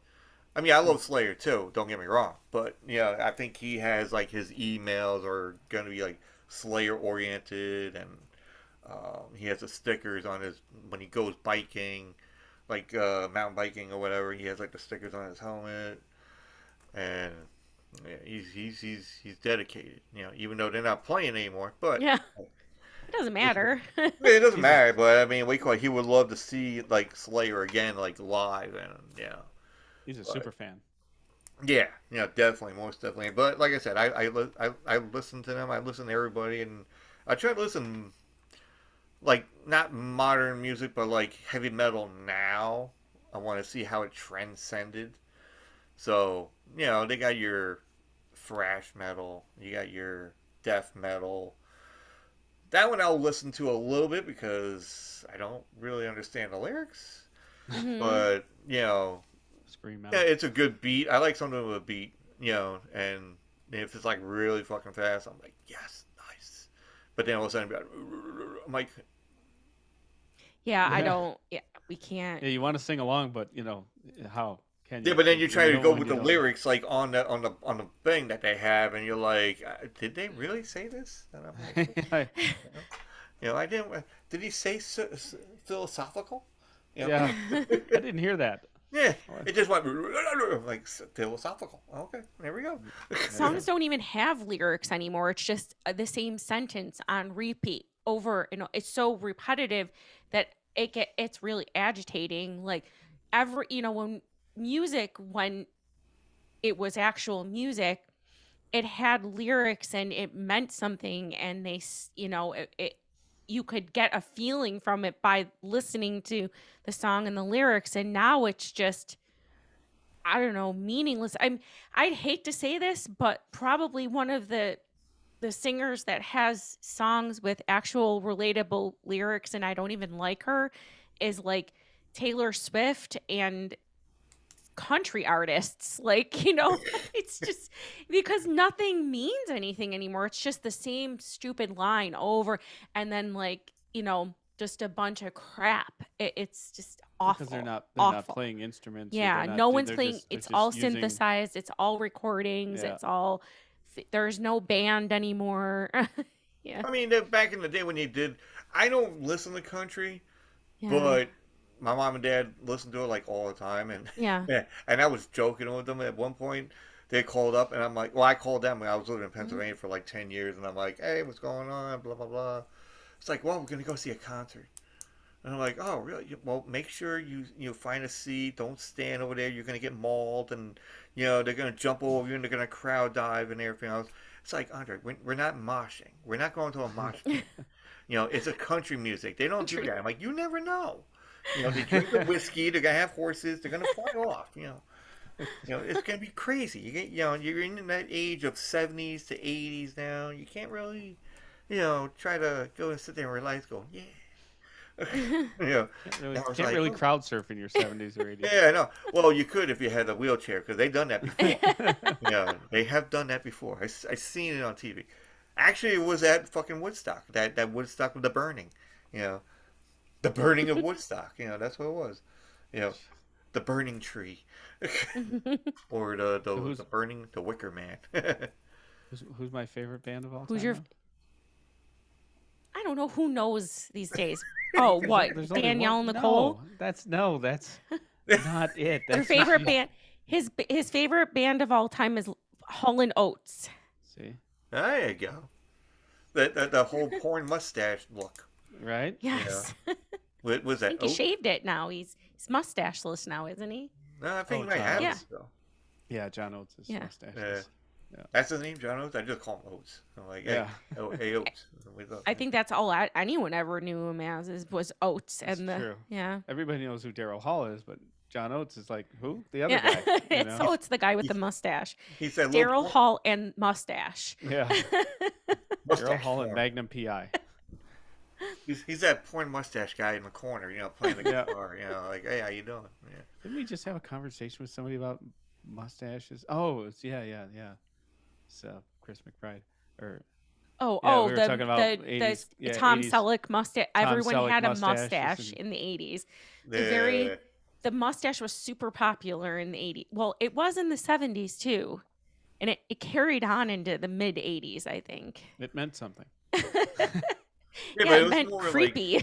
I mean, I love Slayer too. Don't get me wrong, but I think he has like his emails are gonna be like Slayer oriented, and he has the stickers on his when he goes biking, like mountain biking or whatever. He has like the stickers on his helmet, and yeah, he's dedicated. Even though they're not playing anymore, but Yeah. It doesn't matter. it doesn't He's a- matter. But I mean, he would love to see like Slayer again, like live, and he's a But- super fan. Yeah, definitely, most definitely. But like I said, I listen to them. I listen to everybody, and I try to listen like not modern music, but like heavy metal now. I want to see how it transcended. So they got your thrash metal, you got your death metal. That one I'll listen to a little bit because I don't really understand the lyrics, Mhm. but Scream out. yeah, it's a good beat. I like something with a beat, and if it's like really fucking fast, I'm like, yes, nice. But then all of a sudden, I'm like, Yeah, I Yeah. don't. Yeah, we can't. Yeah, you want to sing along, but how can you? yeah. But then you try to don't go when with you the don't- lyrics like on the thing that they have, and you're like, did they really say this? And I'm like, I didn't. Did he say philosophical? Yeah. I didn't hear that. Yeah, What? it just went like philosophical. Okay, there we go. Songs don't even have lyrics anymore. It's just the same sentence on repeat over and it's so repetitive that it's really agitating. Like every when when it was actual music, it had lyrics and it meant something, and it you could get a feeling from it by listening to the song and the lyrics, and now it's just I don't know, meaningless. I'd hate to say this, but probably one of the singers that has songs with actual relatable lyrics, and I don't even like her, is like Taylor Swift and country artists. Like, it's just because nothing means anything anymore. It's just the same stupid line over and then just a bunch of crap. It's just Because awful. they're not Awful. playing instruments, or they're Yeah, not no do- one's playing. they're It's all just using. synthesized. It's all recordings. Yeah. It's all. There's no band anymore. Yeah, I mean, back in the day when you did, I don't listen to country, yeah, but my mom and dad listened to it like all the time, and yeah. yeah, and I was joking with them at one point. They called up, and I'm like, well, I called them when I was living in Mhm. Pennsylvania for like 10 years, and I'm like, hey, what's going on? Blah blah blah. It's like, well, we're gonna go see a concert. And I'm like, oh, really? Well, make sure you find a seat. Don't stand over there. You're gonna get mauled, and they're gonna jump over you, and they're gonna crowd dive and everything else. It's like, Andre, we're not moshing. We're not going to a mosh pit. It's a country music. They don't do Country. that. I'm like, you never know. They drink the whiskey. They're gonna have horses. They're gonna fly off. It's gonna be crazy. You're in that age of 70s to 80s now. You can't really, try to go and sit there and relax. Go, yeah. Now it's Can't like, really oh, crowd surf in your 70s or 80s. yeah, I know. Well, you could if you had a wheelchair because they've done that before. They have done that before. I seen it on TV. Actually, it was at fucking Woodstock. That Woodstock with the burning. You know, the burning of Woodstock. That's what it was. You know, the burning tree, or So who's the Wicker Man. who's my favorite band of all Who's time? your? now? I don't know who knows these days. Oh, what? There's only Danielle one. Nicole. That's not it. Your That's favorite band. His favorite band of all time is Hall and Oates. See, There you go. The whole porn mustache look. right? Yes. What was I that? think he shaved it now. He's mustacheless now, isn't he? No, I think he Oh, might John have Oates. it still. Yeah, John Oates' Yeah. mustache. Yeah. is- That's his name, John Oates. I just call him Oates. I'm like, hey, Yeah. hey Oates. What's up, I man? think that's all anyone ever knew him as was Oates That's and the true. yeah. Everybody knows who Daryl Hall is, but John Oates is like who? The other Yeah, guy. You it's know? Oates, the guy with the mustache. He's that Daryl little Hall and mustache. Yeah. Daryl mustache Hall and porn. Magnum PI. He's that porn mustache guy in the corner, playing the Yeah. guitar. Like, hey, how you doing? Yeah. Didn't we just have a conversation with somebody about mustaches? Oh, yeah. So Chris McBride, or Oh, Yeah, we were the talking about 80s, the Tom 80s. Selleck mustache. Tom Everyone Selleck had a mustaches mustache and- in the 80s. The- The mustache was super popular in the 80s. Well, it was in the 70s too. And it carried on into the mid 80s, I think. it meant something. Yeah, Yeah, but it it was meant more like, creepy.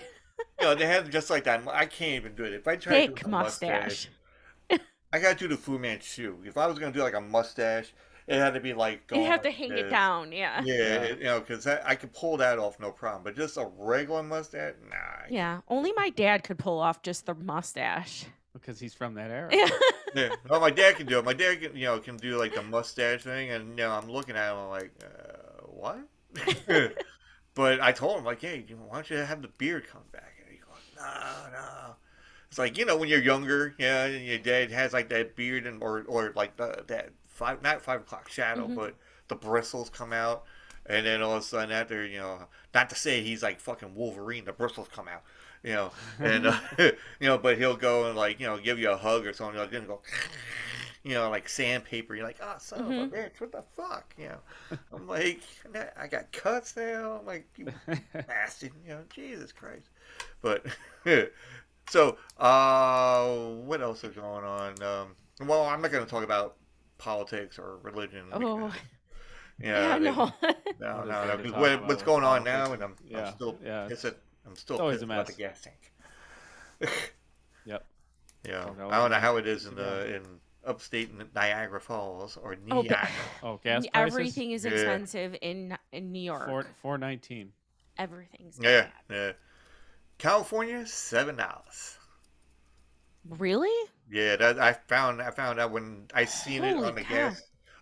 they had just like that. I can't even do it. If I try to do Thick a mustache, mustache. I gotta do the Fu Manchu. If I was gonna do like a mustache, it had to be like You going have to like hang this. it down, yeah. Yeah, because I could pull that off no problem. But just a regular mustache, nah. Yeah, only my dad could pull off just the mustache. Because he's from that era. Yeah. Well, my dad can do it. My dad can do like the mustache thing, and I'm looking at him, I'm like, what? But I told him like, hey, why don't you have the beard come back? And he goes, no. It's like when you're younger, and your dad has like that beard or like that not 5 o'clock shadow, Mhm. but the bristles come out, and then all of a sudden after not to say he's like fucking Wolverine, the bristles come out. And but he'll go and like give you a hug or something. Like then go, like sandpaper. You're like, oh, son of a bitch, what the fuck? I'm like, I got cuts now. I'm like, you bastard. Jesus Christ. But so, what else is going on? Well, I'm not going to talk about politics or religion. Oh, Yeah, yeah, no. no. What is there to 'cause talk what's about going with on now, politics? and I'm Yeah, still yeah, pissed. I'm still it's always pissed a about the mess. gas tank. Yep. Yeah, Oh, that I don't know was how it is in yeah. in upstate Niagara Falls or Oh, but Niagara. Oh, gas prices? everything is Yeah. expensive in New York. $4.19. Everything's Yeah, bad. yeah. California, $7. Really? Yeah, that I found out when I seen it Holy cow!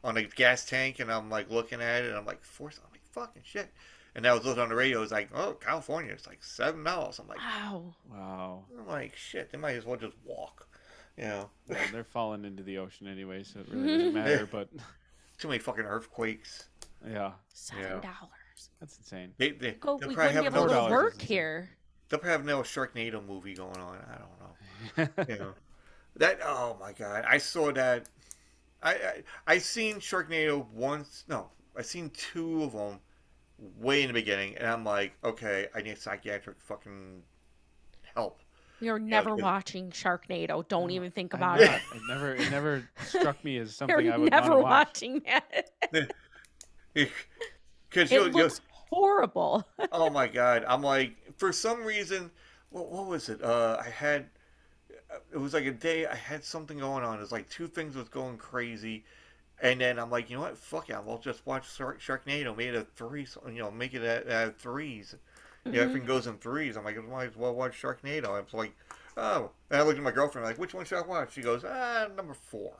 on the gas tank, and I'm like looking at it, and I'm like, I'm like fucking shit. And I was looking on the radio, it's like, oh, California, it's like $7. Wow. Wow. I'm like, shit, they might as well just walk, you know. Well, they're falling into the ocean anyway, so it really doesn't matter. But Too many fucking earthquakes. yeah, $7. that's insane. They'll We probably wouldn't have be able to another go $4 to is work insane. here. they'll probably have another Sharknado movie going on. I don't know. You know that. Oh my god, I saw that. I seen Sharknado once. No, I seen two of them way in the beginning, and I'm like, okay, I need psychiatric fucking help. You're You never know, watching Sharknado. Don't No, even think I'm about not. it. It never struck me as something You're I would want to never watch. watching that. because It looks horrible. oh my god, I'm like, for some reason, what was it? I had. It was like a day I had something going on. It was like two things was going crazy. And then I'm like, you know what? Fuck yeah, we'll just watch Sharknado. Made it a three, make it at threes. Yeah, everything goes in threes. I'm like, I might as well watch Sharknado. I was like, oh. And I looked at my girlfriend, like, which one should I watch? She goes, number 4.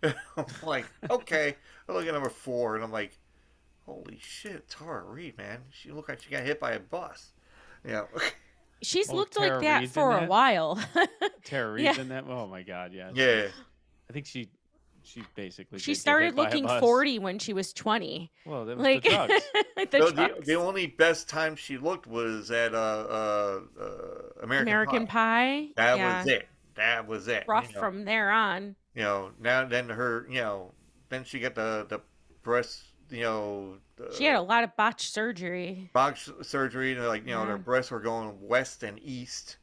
I'm like, okay. I look at number 4, and I'm like, holy shit, Tara Reid, man. She looked like she got hit by a bus. Yeah. She's Oh, looked Tara like that Reid's in for a that? while. Tara Yeah. Reid's in that. Oh my god, yeah. Yeah. I think she basically She did get started hit by a looking bus. 40 when she was 20. Well, that was Like the drugs. the No, drugs. the only best time she looked was at American Pie. That Yeah. was it. That was it. Rough from there on. Now then then she got the breast, She had a lot of botched surgery. box surgery, and like, Yeah. their breasts were going west and east.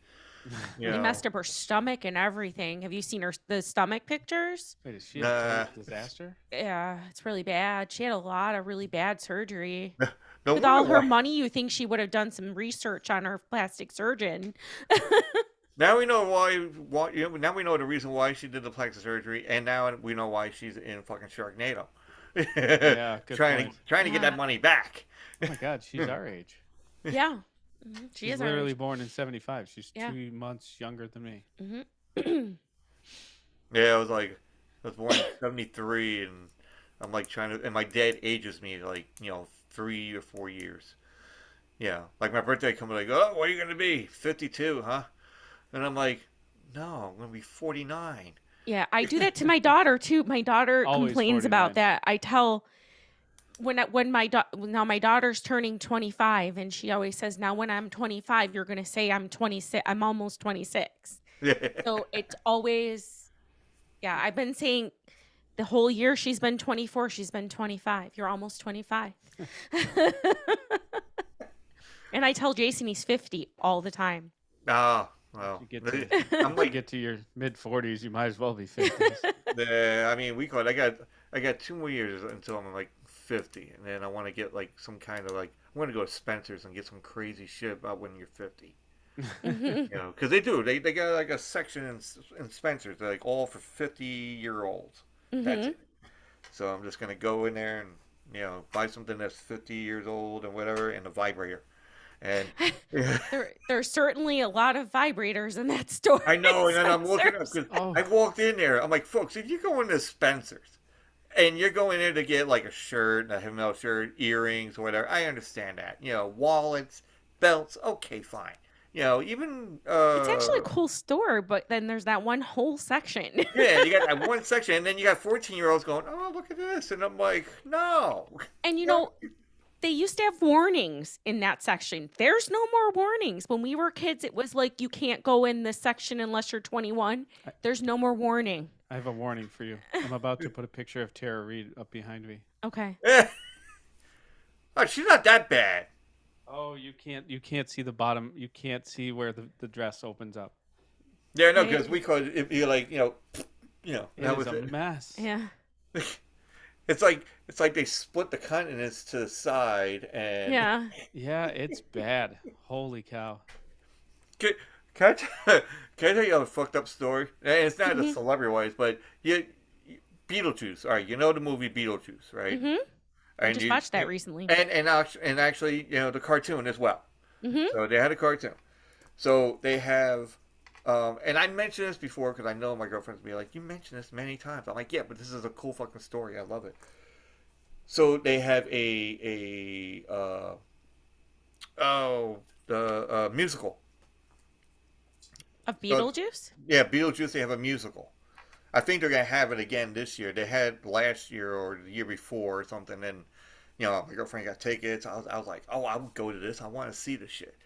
You They know. messed up her stomach and everything. Have you seen the stomach pictures? Wait, is she Nah. a total disaster? Yeah, it's really bad. She had a lot of really bad surgery. No With all wonder her why- money, you think she would have done some research on her plastic surgeon. Now we know why. Now we know the reason why she did the plastic surgery, and now we know why she's in fucking Sharknado. Yeah, good trying point. to get that Yeah. money back. Oh my god, she's our age. Yeah. Mhm. She She's is our literally age. born in 75. She's Yeah. 2 months younger than me. Mhm. Yeah, I was born in '73, and I'm like and my dad ages me like 3 or 4 years. Yeah, like my birthday comes, like, oh, what are you gonna be? 52, huh? And I'm like, no, I'm gonna be 49. Yeah, I do that to my daughter too. My daughter Always complains 49. about that. I tell when now my daughter's turning 25, and she always says, now when I'm 25, you're gonna say I'm 26. I'm almost 26. So it's always, yeah. I've been saying the whole year she's been 24. She's been 25. You're almost 25. And I tell Jason he's 50 all the time. Ah, well, You get to, I'm you like, get to your mid 40s, you might as well be 50s. I mean, I got 2 more years until I'm like 50, and then I want to get like some kind of like, I'm gonna go to Spencer's and get some crazy shit about when you're 50. Because they got like a section in Spencer's, they're like all for 50-year-olds. That's it. So I'm just gonna go in there and buy something that's 50 years old and whatever, and a vibrator. And There's certainly a lot of vibrators in that store. I know, and at then I'm looking up Spencer's. because Oh. I walked in there. I'm like, folks, if you go into Spencer's and you're going there to get like a shirt, a Himmel shirt, earrings, whatever, I understand that. Wallets, belts, okay, fine. Even It's actually a cool store, but then there's that one whole section. yeah, you got that one section, and then you got 14-year-olds going, oh, look at this, and I'm like, no. And they used to have warnings in that section. There's no more warnings. When we were kids, it was like you can't go in this section unless you're 21. There's no more warning. I have a warning for you. I'm about to put a picture of Tara Reid up behind me. Okay. Oh, she's not that bad. Oh, you can't see the bottom. You can't see where the dress opens up. Yeah, no, Right. because we could, it'd be like, It that was is a it. mess. Yeah. It's like they split the continents to the side, and Yeah. Yeah, it's bad. Holy cow. Can I, can I tell you a fucked up story? And it's not a Mhm. celebrity wise, but Beetlejuice. All right, you know the movie Beetlejuice, right? Mhm. I And just watched that recently. and actually, the cartoon as well. Mhm. So they had a cartoon. So they have, and I mentioned this before because I know my girlfriend's be like, you mentioned this many times. I'm like, yeah, but this is a cool fucking story. I love it. So they have oh the musical. Of So Beetlejuice? yeah, Beetlejuice. They have a musical. I think they're gonna have it again this year. They had last year or the year before or something. And my girlfriend got tickets. I was like, oh, I would go to this. I want to see this shit.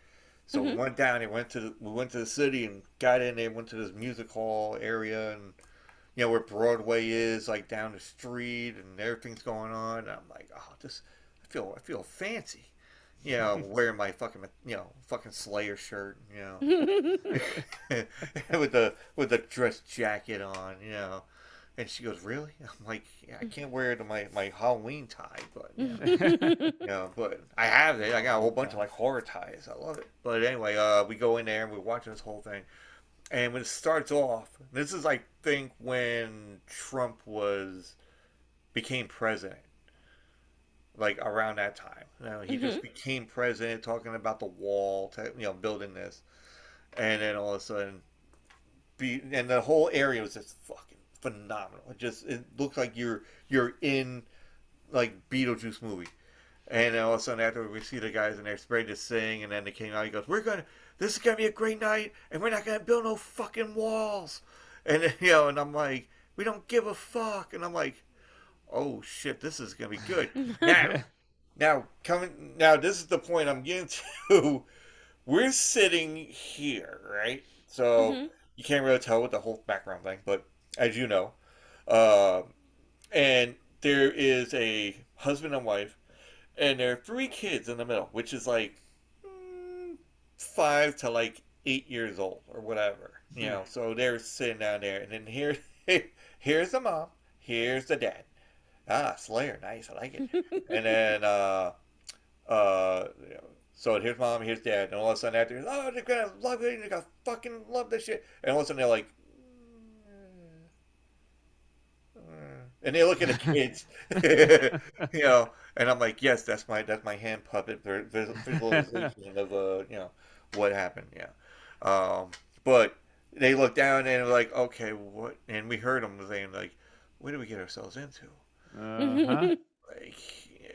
So we Mhm. went down and we went to the city and got in there. Went to this music hall area and where Broadway is, like down the street, and everything's going on. And I'm like, oh, this I feel fancy. Wearing my fucking Slayer shirt. With the dress jacket on. And she goes, really? I'm like, yeah, I can't wear it to my Halloween tie, but but I have it. I got a whole bunch of like horror ties. I love it. But anyway, we go in there and we're watching this whole thing. And when it starts off, this is I think when Trump became president, like around that time. He Mhm. just became president, talking about the wall, building this, and then all of a sudden, and the whole area was just fucking phenomenal. It looks like you're in like Beetlejuice movie. And then all of a sudden, after we see the guys in there ready to sing, and then they came out, he goes, this is gonna be a great night, and we're not gonna build no fucking walls." And then, and I'm like, "We don't give a fuck." And I'm like, "Oh shit, this is gonna be good." Now, this is the point I'm getting to. We're sitting here, right? So Mhm. you can't really tell with the whole background thing, but as you know, uh, and there is a husband and wife and there are three kids in the middle, which is like 5 to like 8 years old or whatever. So they're sitting down there, and then here's the mom, here's the dad. Ah, Slayer, nice, I like it. And then uh, you know, so here's mom, here's dad, and all of a sudden after, oh, they're gonna love it, they're gonna fucking love this shit, and all of a sudden they're like, and they look at the kids, and I'm like, yes, that's my hand puppet visualization of what happened, yeah. But they look down and they're like, okay, what? And we heard them saying like, what did we get ourselves into? Uh-huh. Like,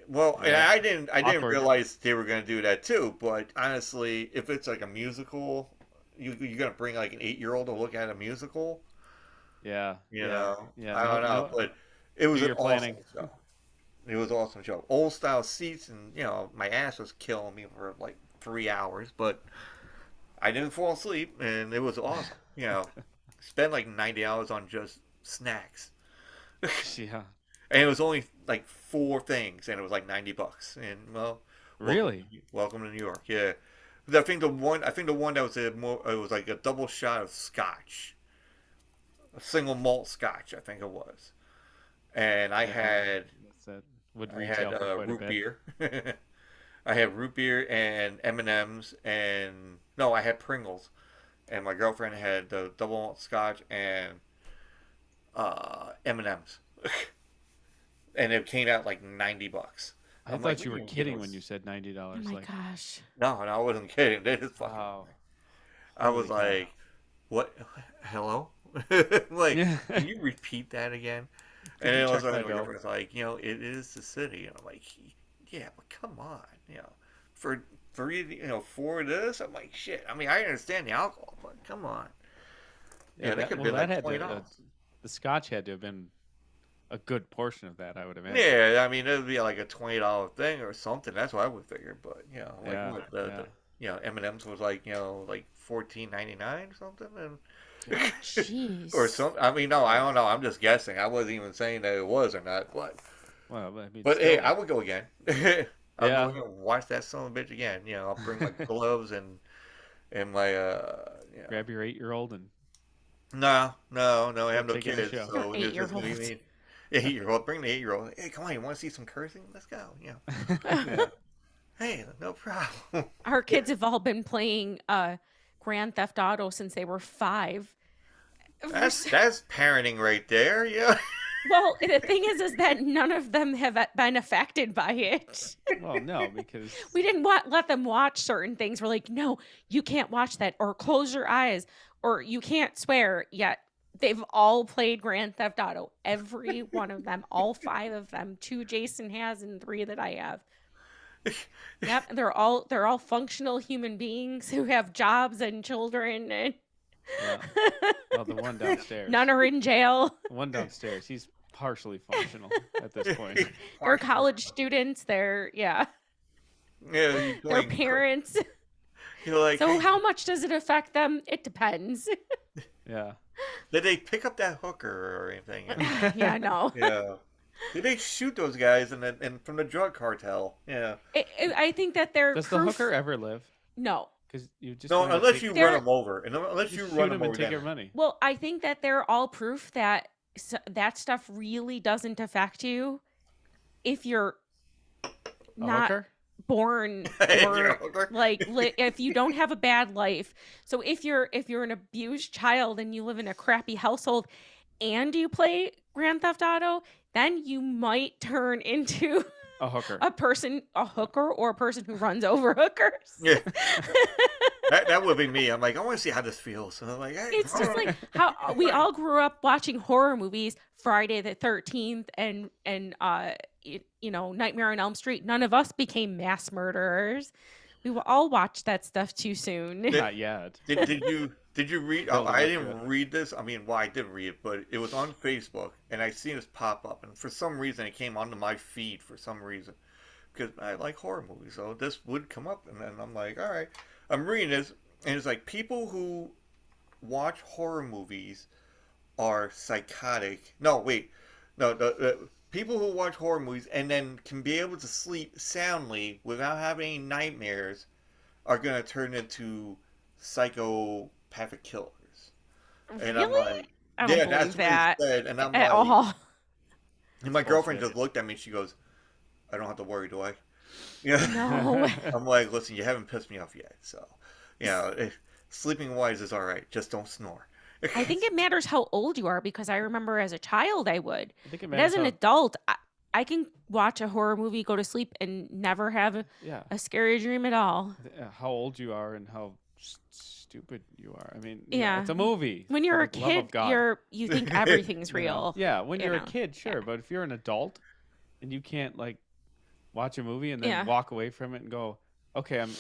well, and Yep. I didn't Awkward. realize they were gonna do that too. But honestly, if it's like a musical, you're gonna bring like an 8-year-old to look at a musical. Yeah. You Yeah. know, Yeah. I No. don't know, No. but it was Do an your awesome planning. show. It was an awesome show. Old style seats, and my ass was killing me for like 3 hours, but I didn't fall asleep, and it was awesome. Spent like 90 hours on just snacks, Yeah. and it was only like four things, and it was like $90. And well, welcome, Really? welcome to New York. Yeah, I think the one that was it was like a double shot of scotch, a single malt scotch, I think it was, and I Yeah. had That would I had retail for quite a root bit. beer. I had root beer and M&Ms, and no, I had Pringles, and my girlfriend had the double malt scotch and M&Ms, and it came out like $90. I I'm like, thought what you are were you gonna give kidding when us? you said $90. Oh my Like, gosh. No, I wasn't kidding. They just fucking. wow. I was Holy cow. like, what? Hello? Like, Yeah. can you repeat that again? And Could you then all of a check sudden, my my bill? girlfriend's like, it is the city. And I'm like, yeah, but come on, for for this, I'm like, shit. I mean, I understand the alcohol, but come on. Yeah. That That could have well, been that like had to. $20. The scotch had to have been a good portion of that, I would imagine. Yeah, I mean, it would be like a $20 thing or something. That's what I would figure. But like Yeah. what Yeah. M&Ms was like like 14.99 or something, and Oh or jeez. some. I mean, no, I don't know. I'm just guessing. I wasn't even saying that it was or not. Well, I mean, But hey, I still. would go again. I'll go Yeah. again and watch that son of a bitch again. I'll bring my gloves and my Grab your 8-year-old and no, I go have no take in the kids, show. Your so it's just gonna be 8-year-old. me. 8-year-old, bring the 8-year-old. Hey, come on, you want to see some cursing? Let's go. Yeah. Hey, no problem. Our Yeah. kids have all been playing Grand Theft Auto since they were 5. That's parenting right there. Yeah. Well, the thing is that none of them have been affected by it. Well, no, because We didn't let them watch certain things. We're like, no, you can't watch that, or close your eyes, or you can't swear. Yet they've all played Grand Theft Auto. Every one of them, all 5 of them. 2 Jason has and 3 that I have. Yep, they're all functional human beings who have jobs and children, and yeah. Well, the one downstairs. none are in jail. The one downstairs. He's partially functional at this point. They're college students. They're Yeah, their going parents. You're like, So hey, how much does it affect them? It depends. Yeah. did they pick up that hooker or anything? Yeah, no. Yeah. Did they shoot those guys and from the drug cartel? Yeah. I think that they're Does the hooker ever live? No. Because you just No, wanna unless take- you They're- run them over, and unless you just run shoot them him over, and take then- your money. Well, I think that they're all proof that that stuff really doesn't affect you if you're A not hooker? born If you're a or hooker. like if you don't have a bad life. So if you're an abused child and you live in a crappy household and you play Grand Theft Auto, then you might turn into A hooker. a hooker, or a person who runs over hookers. Yeah. That would be me. I'm like, I want to see how this feels. And I'm like, hey, It's just like how we all grew up watching horror movies, Friday the 13th and Nightmare on Elm Street. None of us became mass murderers. We will all watch that stuff too soon. Not yet. Did you read? Build I up didn't to it. read this. I mean, well, I did read it, but it was on Facebook, and I seen this pop up, and for some reason, it came onto my feed for some reason, because I like horror movies, so this would come up, and then I'm like, all right, I'm reading this, and it's like people who watch horror movies are psychotic. No, wait, no, the people who watch horror movies and then can be able to sleep soundly without having any nightmares are gonna turn into psychopathic killers. And I'm Really? like, I don't yeah, believe that's that what he said. And I'm at like, all. and my girlfriend bullshit. just looked at me. She goes, "I don't have to worry, do I?" Yeah. No. I'm like, listen, you haven't pissed me off yet, so sleeping wise is all right. Just don't snore. I think it matters how old you are, because I remember as a child I would. I think it But as matters an how, adult, I can watch a horror movie, go to sleep, and never have yeah, a scary dream at all. how old you are and how stupid you are. I mean, Yeah. it's a movie. When for you're a the love of kid, God. you think everything's You know? real. Yeah, when you you're know, a kid, sure, but if you're an adult and you can't like watch a movie and then Yeah. walk away from it and go, okay, I'm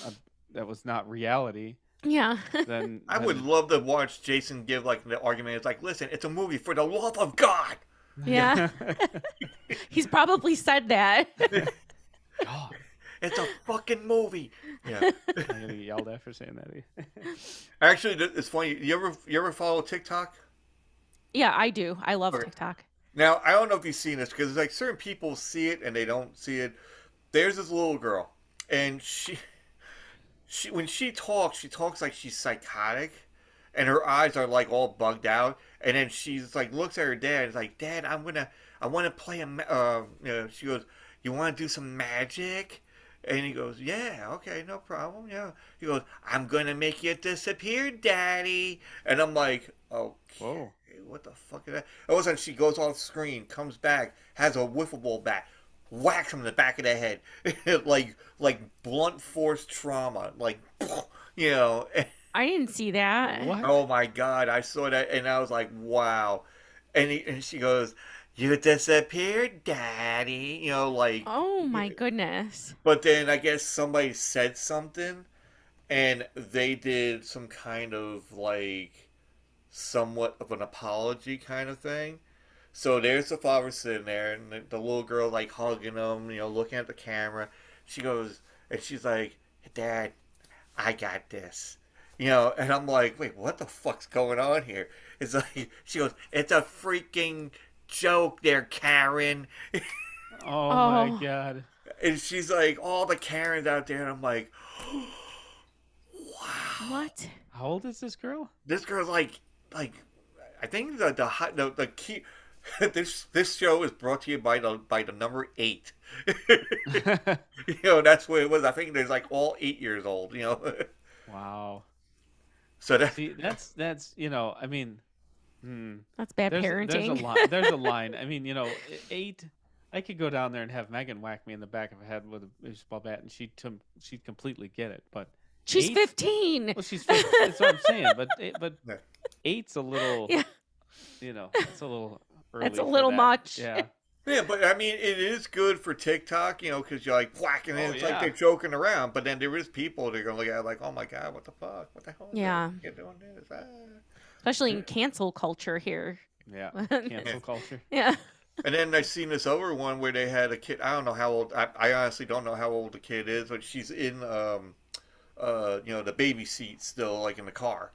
that was not reality, Yeah. then I would love to watch Jason give like the argument. It's like, listen, it's a movie for the love of God. Yeah. He's probably said that. God, It's a fucking movie. Yeah. I'm gonna get yelled at for saying that. Actually, it's funny. You ever follow TikTok? Yeah, I do. I love Okay. TikTok. Now, I don't know if you've seen this because like certain people see it and they don't see it. There's this little girl, and she when she talks like she's psychotic, and her eyes are like all bugged out. And then she's like looks at her dad and is like, "Dad, I want to play she goes, "You want to do some magic?" And he goes, "Yeah, okay, no problem. Yeah." He goes, "I'm gonna make you disappear, Daddy." And I'm like, "Okay, Whoa. what the fuck is that?" All of a sudden, she goes off screen, comes back, has a wiffle ball bat, whacks him in the back of the head, like blunt force trauma, like you know. I didn't see that. What? Oh my God, I saw that and I was like, wow. And she goes, "You disappeared, Daddy." You know, like. Oh my goodness. But then I guess somebody said something, and they did some kind of like, somewhat of an apology kind of thing. So there's the father sitting there, and the little girl like hugging him, you know, looking at the camera. She goes, and she's like, "Dad, I got this." You know, and I'm like, wait, what the fuck's going on here? It's like, she goes, "It's a freaking joke there, Karen." Oh Oh. my God. And she's like, all the Karens out there, and I'm like, wow. What? How old is this girl? This girl's like, I think the key. This show is brought to you by the number 8. You know, that's what it was. I think there's like all 8 years old. You know. Wow. So that See, that's I mean, That's bad there's parenting. a line. There's a line. I mean, 8. I could go down there and have Megan whack me in the back of the head with a baseball bat, and she'd completely get it. But She's 8, 15. well, she's 15. That's what I'm saying. But Yeah. 8's a little, Yeah. it's a little early. That's a for little that. much. Yeah. Yeah, but I mean, it is good for TikTok, because you're like whacking it. Oh, It's like yeah. they're joking around, but then there is people that are gonna look at it like, oh my god, what the fuck, what the hell? Is Yeah. this? You're doing this. Ah. Especially in cancel culture here. Yeah. Cancel culture. Yeah. And then I seen this other one where they had a kid. I don't know how old. I honestly don't know how old the kid is, but she's in the baby seat still, like in the car,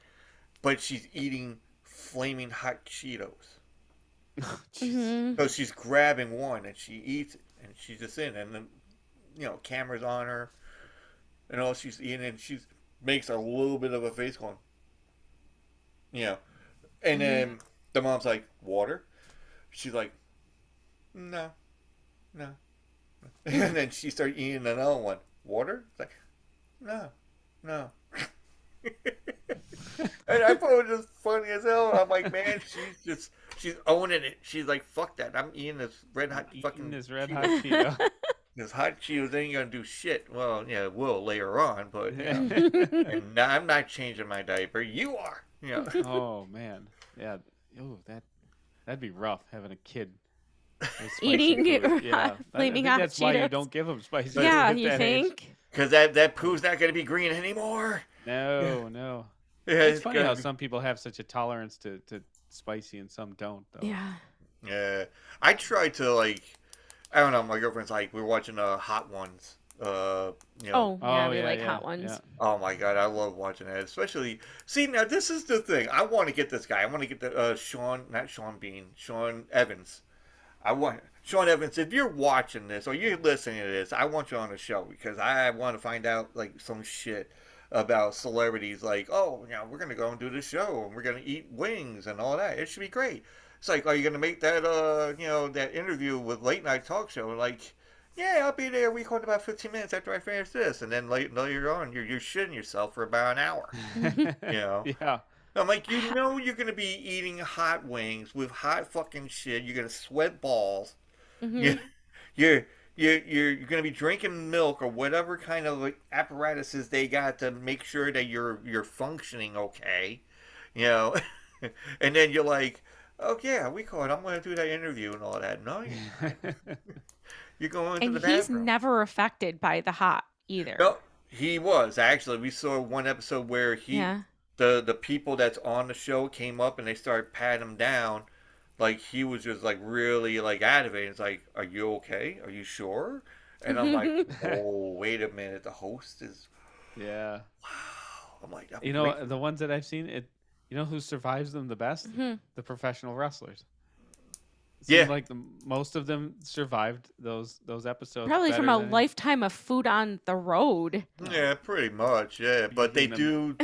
but she's eating flaming hot Cheetos. Mhm. So she's grabbing one and she eats it, and she's just in, and then cameras on her, and all she's eating, and she makes a little bit of a face going, and then the mom's like, water. She's like, no, no, and then she started eating another one. Water? It's like, no, no. And I thought it was just funny as hell. I'm like, man, she's owning it. She's like, fuck that. I'm eating this red hot fucking this red Cheeto. hot Cheeto. This hot Cheetos ain't gonna do shit. Well, yeah, it will later on, but and I'm not changing my diaper. You are. Oh man, yeah. Oh, that'd be rough having a kid with spicy Eating food. Yeah, flaming I hot think that's why you Cheetos. don't give them spicy. Yeah, food at you that age. think? Because that poo's not gonna be green anymore. No. Yeah, It's funny how gonna be- some people have such a tolerance to spicy and some don't, though. Yeah. Yeah, I tried to I don't know. My girlfriend's like, we're watching Hot Ones. Oh, yeah, we yeah, like yeah, hot ones. yeah. Oh my god, I love watching that. Especially, see, now this is the thing. I want to get this guy. I want to get the Sean Evans. I want Sean Evans. If you're watching this or you're listening to this, I want you on the show because I want to find out some shit about celebrities. Like, oh, we're gonna go and do this show and we're gonna eat wings and all that. It should be great. It's like, are you gonna make that that interview with Late Night Talk Show? Like, yeah, I'll be there. We record about 15 minutes after I finish this, and then later on, you're shitting yourself for about an hour. Yeah. I'm like, you're gonna be eating hot wings with hot fucking shit. You're gonna sweat balls. Mhm. You're gonna be drinking milk or whatever kind of apparatuses they got to make sure that you're functioning okay. And then you're like, oh yeah, we call it. I'm gonna do that interview and all that. No, you're going to And the he's bathroom. never affected by the hot either. No, he was actually. We saw one episode where Yeah. the people that's on the show came up and they started patting him down, like he was just really aggravated. It's like, are you okay? Are you sure? And I'm like, oh, wait a minute. The host is Yeah. wow. I'm like, The ones that I've seen, who survives them the best? Mhm. The professional wrestlers. It Yeah. seems like most of them survived those episodes. Probably from better a than- lifetime of food on the road. yeah, pretty much, yeah. But they Eating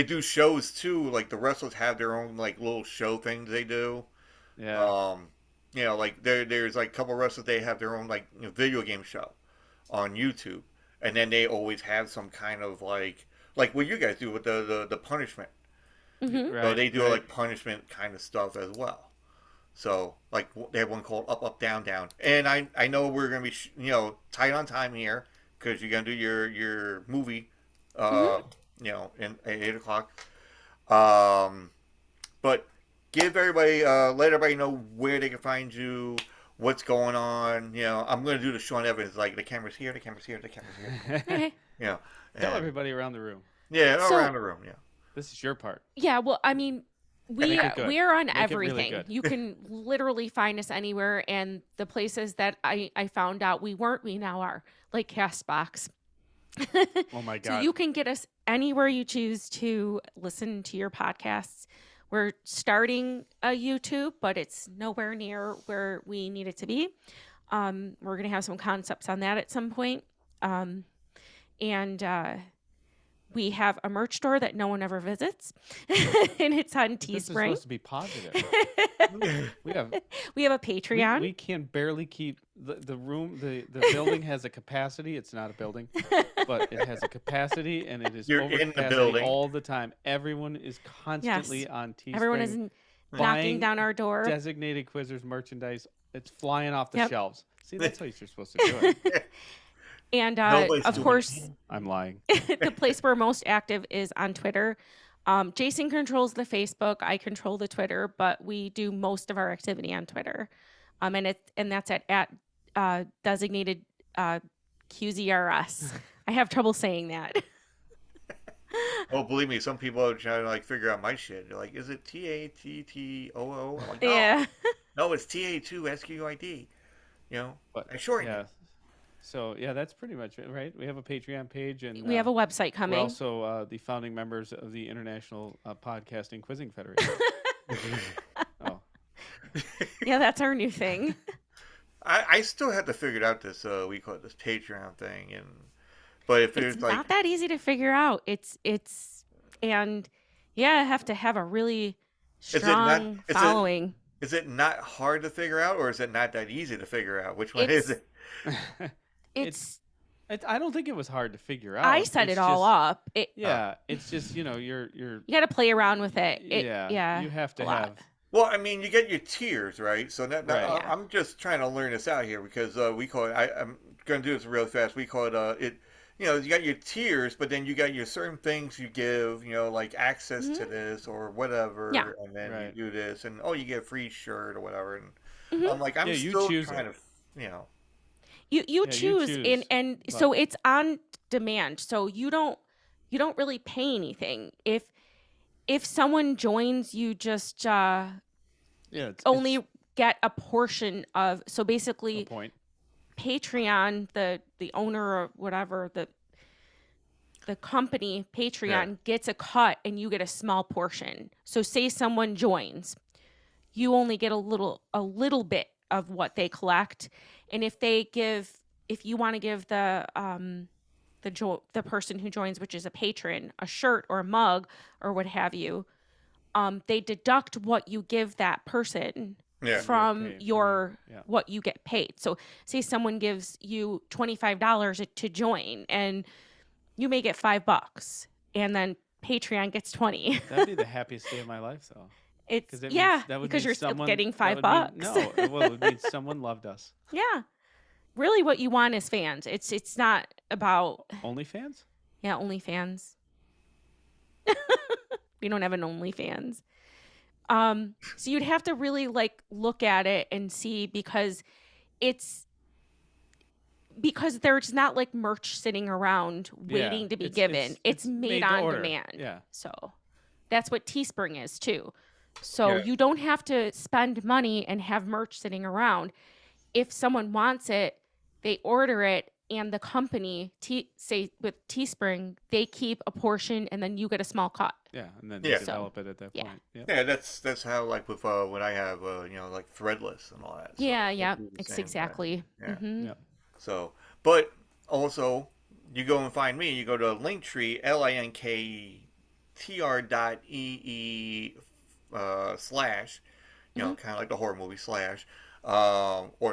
do shows too. Like the wrestlers have their own little show things they do. Yeah. There's a couple of wrestlers, they have their own video game show on YouTube, and then they always have some kind of like what you guys do with the punishment. Mhm. Right, So they do right. punishment kind of stuff as well. So they have one called Up Up Down Down, and I know we're gonna be tight on time here because you're gonna do your movie, in at 8 o'clock. But give everybody let everybody know where they can find you, what's going on. I'm gonna do the Sean Evans, like the camera's here, the camera's here, the camera's here. Okay. Tell and- everybody around the room. Yeah, all So- around the room. Yeah. This is your part. Yeah, well, I mean, Make it good. we're on Make it really everything. good. You can literally find us anywhere, and the places that I found out we weren't, we now are, like Castbox. Oh my So God. you can get us anywhere you choose to listen to your podcasts. We're starting a YouTube, but it's nowhere near where we need it to be. We're going to have some concepts on that at some point. But we have a merch store that no one ever visits, and it's on But this is Teespring. supposed to be positive. We have We have a Patreon. we can barely keep the room. The building has a capacity. It's not a building, but it has a capacity, and it is You're over in the capacity building. all the time. Everyone is constantly Yes. on Teespring. Everyone is knocking buying down our door. designated Quizzers merchandise. It's flying off the Yep. shelves. See, that's how you're supposed to do it. And Nobody's of doing course, it. I'm lying. the place we're most active is on Twitter. Jason controls the Facebook. I control the Twitter, but we do most of our activity on Twitter. And that's at designated QZRS. I have trouble saying that. Oh, believe me, some people are trying to like figure out my shit. They're like, is it TATTOO? I'm like, no, Yeah. no, it's TA2SQID. You know, But I shortened yeah. it. So yeah, that's pretty much it, right? We have a Patreon page, and We have a website we're coming. also the founding members of the International Podcasting Quizzing Federation. Oh, Yeah, that's our new thing. I still have to figure out this we call it this Patreon thing, but if It's there's like, not that easy to figure out. And yeah, I have to have a really it not- strong is it- following. is it not hard to figure out, or is it not that easy to figure out? Which one is It's- it? It's I don't think it was hard to figure out. I set It's it all just- up. Yeah, it's just you're You got to play around with it. yeah, you have to a lot. have. Well, I mean, you get your tiers, right? So Right. Yeah. I'm just trying to learn this out here because we call it. I'm going to do this real fast. We call it. You got your tiers, but then you got your certain things you give. Like access to this or whatever, Yeah. and then Right. you do this, and you get a free shirt or whatever. And Mhm. I'm like, I'm Yeah, you still choose trying it. to, You you choose, choose, and so it's on demand. So you don't really pay anything. If someone joins, you just Yeah, it's only get a portion of. So a basically, point. Patreon, the owner or whatever, the company Patreon gets a cut, and you get a small portion. So say someone joins, you only get a little bit of what they collect, and if you want to give the person who joins, which is a patron, a shirt or a mug or what have you, they deduct what you give that person Yeah. from Okay, your yeah. what you get paid. So say someone gives you $25 to join, and you may get $5, and then Patreon gets 20. That'd be the happiest day of my life, though. It's That yeah, means, that would because mean you're still someone- getting that would $5. mean- no, it would mean someone loved us. Yeah. Really what you want is fans. It's not about OnlyFans? OnlyFans. We don't have an OnlyFans. So you'd have to really look at it and see because there's not merch sitting around waiting Yeah, to be it's- given. It's made to on order. demand. Yeah. So that's what Teespring is too. So Yeah. you don't have to spend money and have merch sitting around. If someone wants it, they order it, and the company, say with Teespring, they keep a portion, and then you get a small cut. Yeah, and then Yeah. you develop it at that yeah. point. Yeah. Yeah, that's how with when I have like Threadless and all that. So Yeah, they yeah, do the it's same thing. exactly. Yeah. Mhm. Yeah. So, but also, you go and find me. You go to Linktree, linktr.ee / kind of like the horror movie / or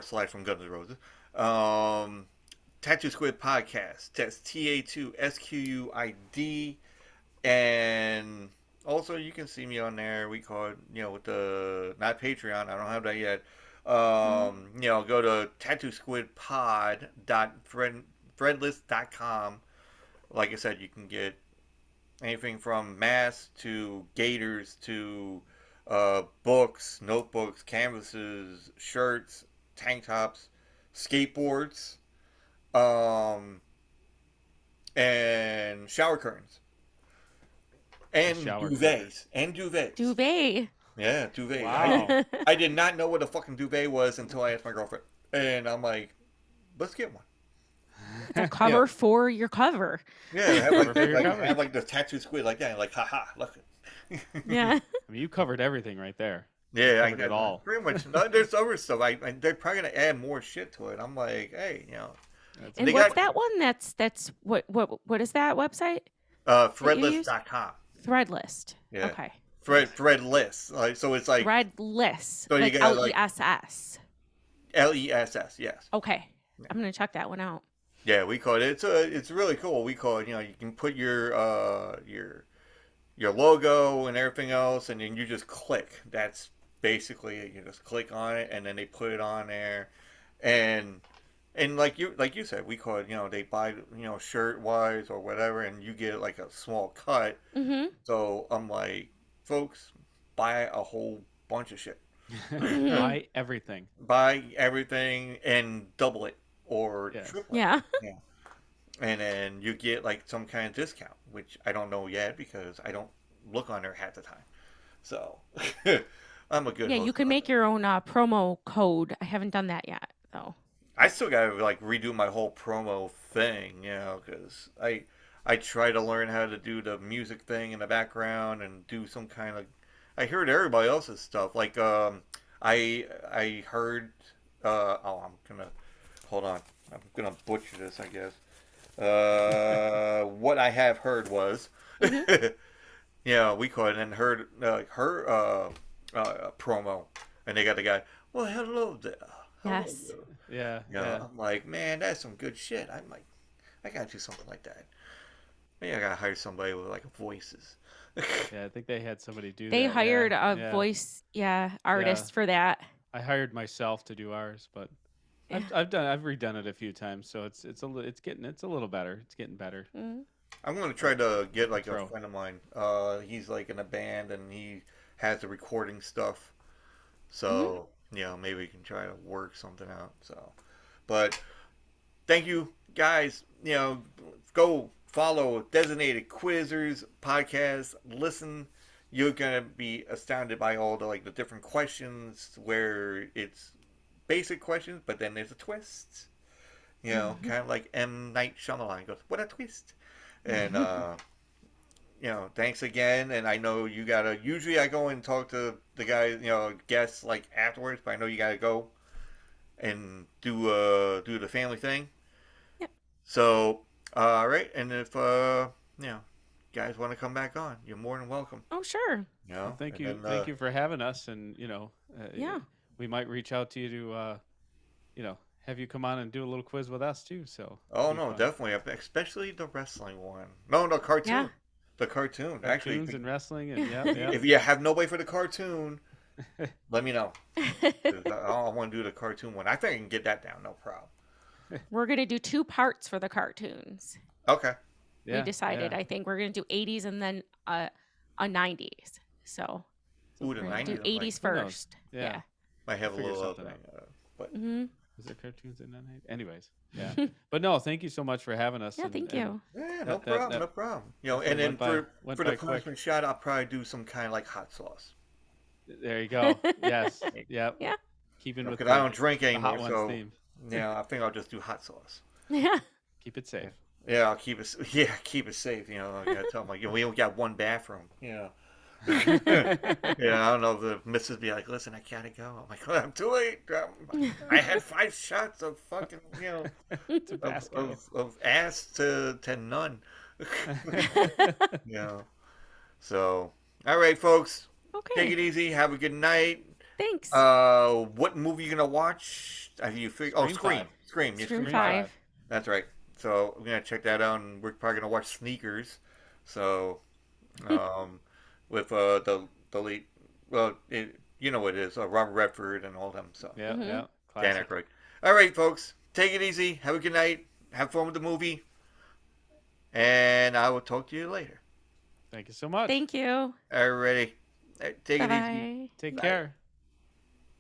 / from Guns N' Roses. Tattoo Squid Podcast. That's TA2SQUID, and also you can see me on there. We call it with the not Patreon. I don't have that yet. Go to tattoosquidpod.threadless.com. Like I said, you can get anything from masks to gaiters to books, notebooks, canvases, shirts, tank tops, skateboards, and shower curtains. And shower duvets. Duvet. Yeah, duvet. Wow. I did not know what a fucking duvet was until I asked my girlfriend. And I'm like, let's get one. It's a cover for your cover. Yeah, I have Cover for your cover. I have the tattoo squid like that. Like, haha, look. Yeah. I mean, you covered everything right there. Yeah, I Covered got it all. Pretty much. No, there's other stuff. They're probably gonna add more shit to it. I'm like, hey, That's And They what's got- that one? That's what is that website? that you use? Threadless.com. Threadless. Yeah. Okay. Threadless. Like, so it's like, Threadless. so you Like got like LESS. LESS, yes. Okay. I'm gonna check that one out. Yeah, we call it. It's really cool. We call it. You know, you can put your logo and everything else, and then you just click. That's basically it. You just click on it, and then they put it on there, and like you said, we call it. You know, they buy shirt wise or whatever, and you get like a small cut. Mm-hmm. So I'm like, folks, buy a whole bunch of shit. Buy everything. Buy everything and double it or Yes. triple it. Yeah. Yeah. And then you get like some kind of discount, which I don't know yet because I don't look on there half the time. So I'm a good Yeah, host you can on make it. your own promo code. I haven't done that yet, though. I still gotta like redo my whole promo thing, because I try to learn how to do the music thing in the background and do some kind of. I heard everybody else's stuff. Like I heard. I'm gonna hold on. I'm gonna butcher this, I guess. What I have heard was, we call it and heard her promo, and they got the guy. Well, hello there. Hello Yes. there." Yeah. I'm like, man, that's some good shit. I'm like, I gotta do something like that. Maybe I gotta hire somebody with like voices. Yeah, I think they had somebody do They that. hired yeah, a yeah. voice, artist for that. I hired myself to do ours, but Yeah. I've redone it a few times, so it's a little better. It's getting better. Mm-hmm. I'm gonna try to get like a Pro. friend of mine. He's like in a band and he has the recording stuff. So maybe we can try to work something out. So, but thank you guys. Go follow Designated Quizzers podcast. Listen, you're gonna be astounded by all the the different questions where it's basic questions, but then there's a twist. Kind of like M. Night Shyamalan goes, "What a twist!" And thanks again. And I know you gotta. Usually, I go and talk to the guys, guests like afterwards. But I know you gotta go and do the family thing. Yep. So, all right. And if guys want to come back on, you're more than welcome. Oh, sure. Well, thank and you, then, thank you for having us, and Yeah. we might reach out to you to have you come on and do a little quiz with us too. So. Oh it'd be no, fun. definitely, especially the wrestling one. No, the cartoon. Yeah. The cartoon. Cartoons Actually, and wrestling, and if you have nobody for the cartoon, let me know. 'Cause I want to do the cartoon one. I think I can get that down, no problem. We're gonna do 2 parts for the cartoons. Okay. Yeah, We decided. yeah. I think we're gonna do 80s and then a 90s. So Ooh, we're the gonna 90s. do 80s Who knows? first. Yeah. Yeah. Might have a Figure little something but Mm-hmm. Is there cartoons in that night? Anyways, yeah. But no, thank you so much for having us. Yeah. and- Thank and you. yeah, That- no that- problem. that And then went for by the quick. punishment shot, I'll probably do some kind of like hot sauce. There you go. Yes. Yep. Yeah. Keeping with Because I don't drink the anymore, Hot Ones so theme. I think I'll just do hot sauce. Yeah. Keep it safe. Yeah, I'll keep it. Yeah, keep it safe. I gotta tell them like, we only got one bathroom. I don't know if the missus be like, listen, I gotta go. I'm like, I'm too late. I had 5 shots of fucking, Tabasco. of ass to none. So, all right, folks, Okay. take it easy. Have a good night. Thanks. What movie you gonna watch? Have you figured? Oh, Scream Scream. 5. Scream. Yeah, Scream Scream 5. That's right. So we're gonna check that out, and we're probably gonna watch Sneakers. So, with the late, well, you know what it is, Robert Redford and all them. So Yeah, Mhm. yeah. Dan Classic. Aykroyd. All right, folks, take it easy. Have a good night. Have fun with the movie, and I will talk to you later. Thank you so much. Thank you. Alrighty, take it easy. Bye. Take Bye. care.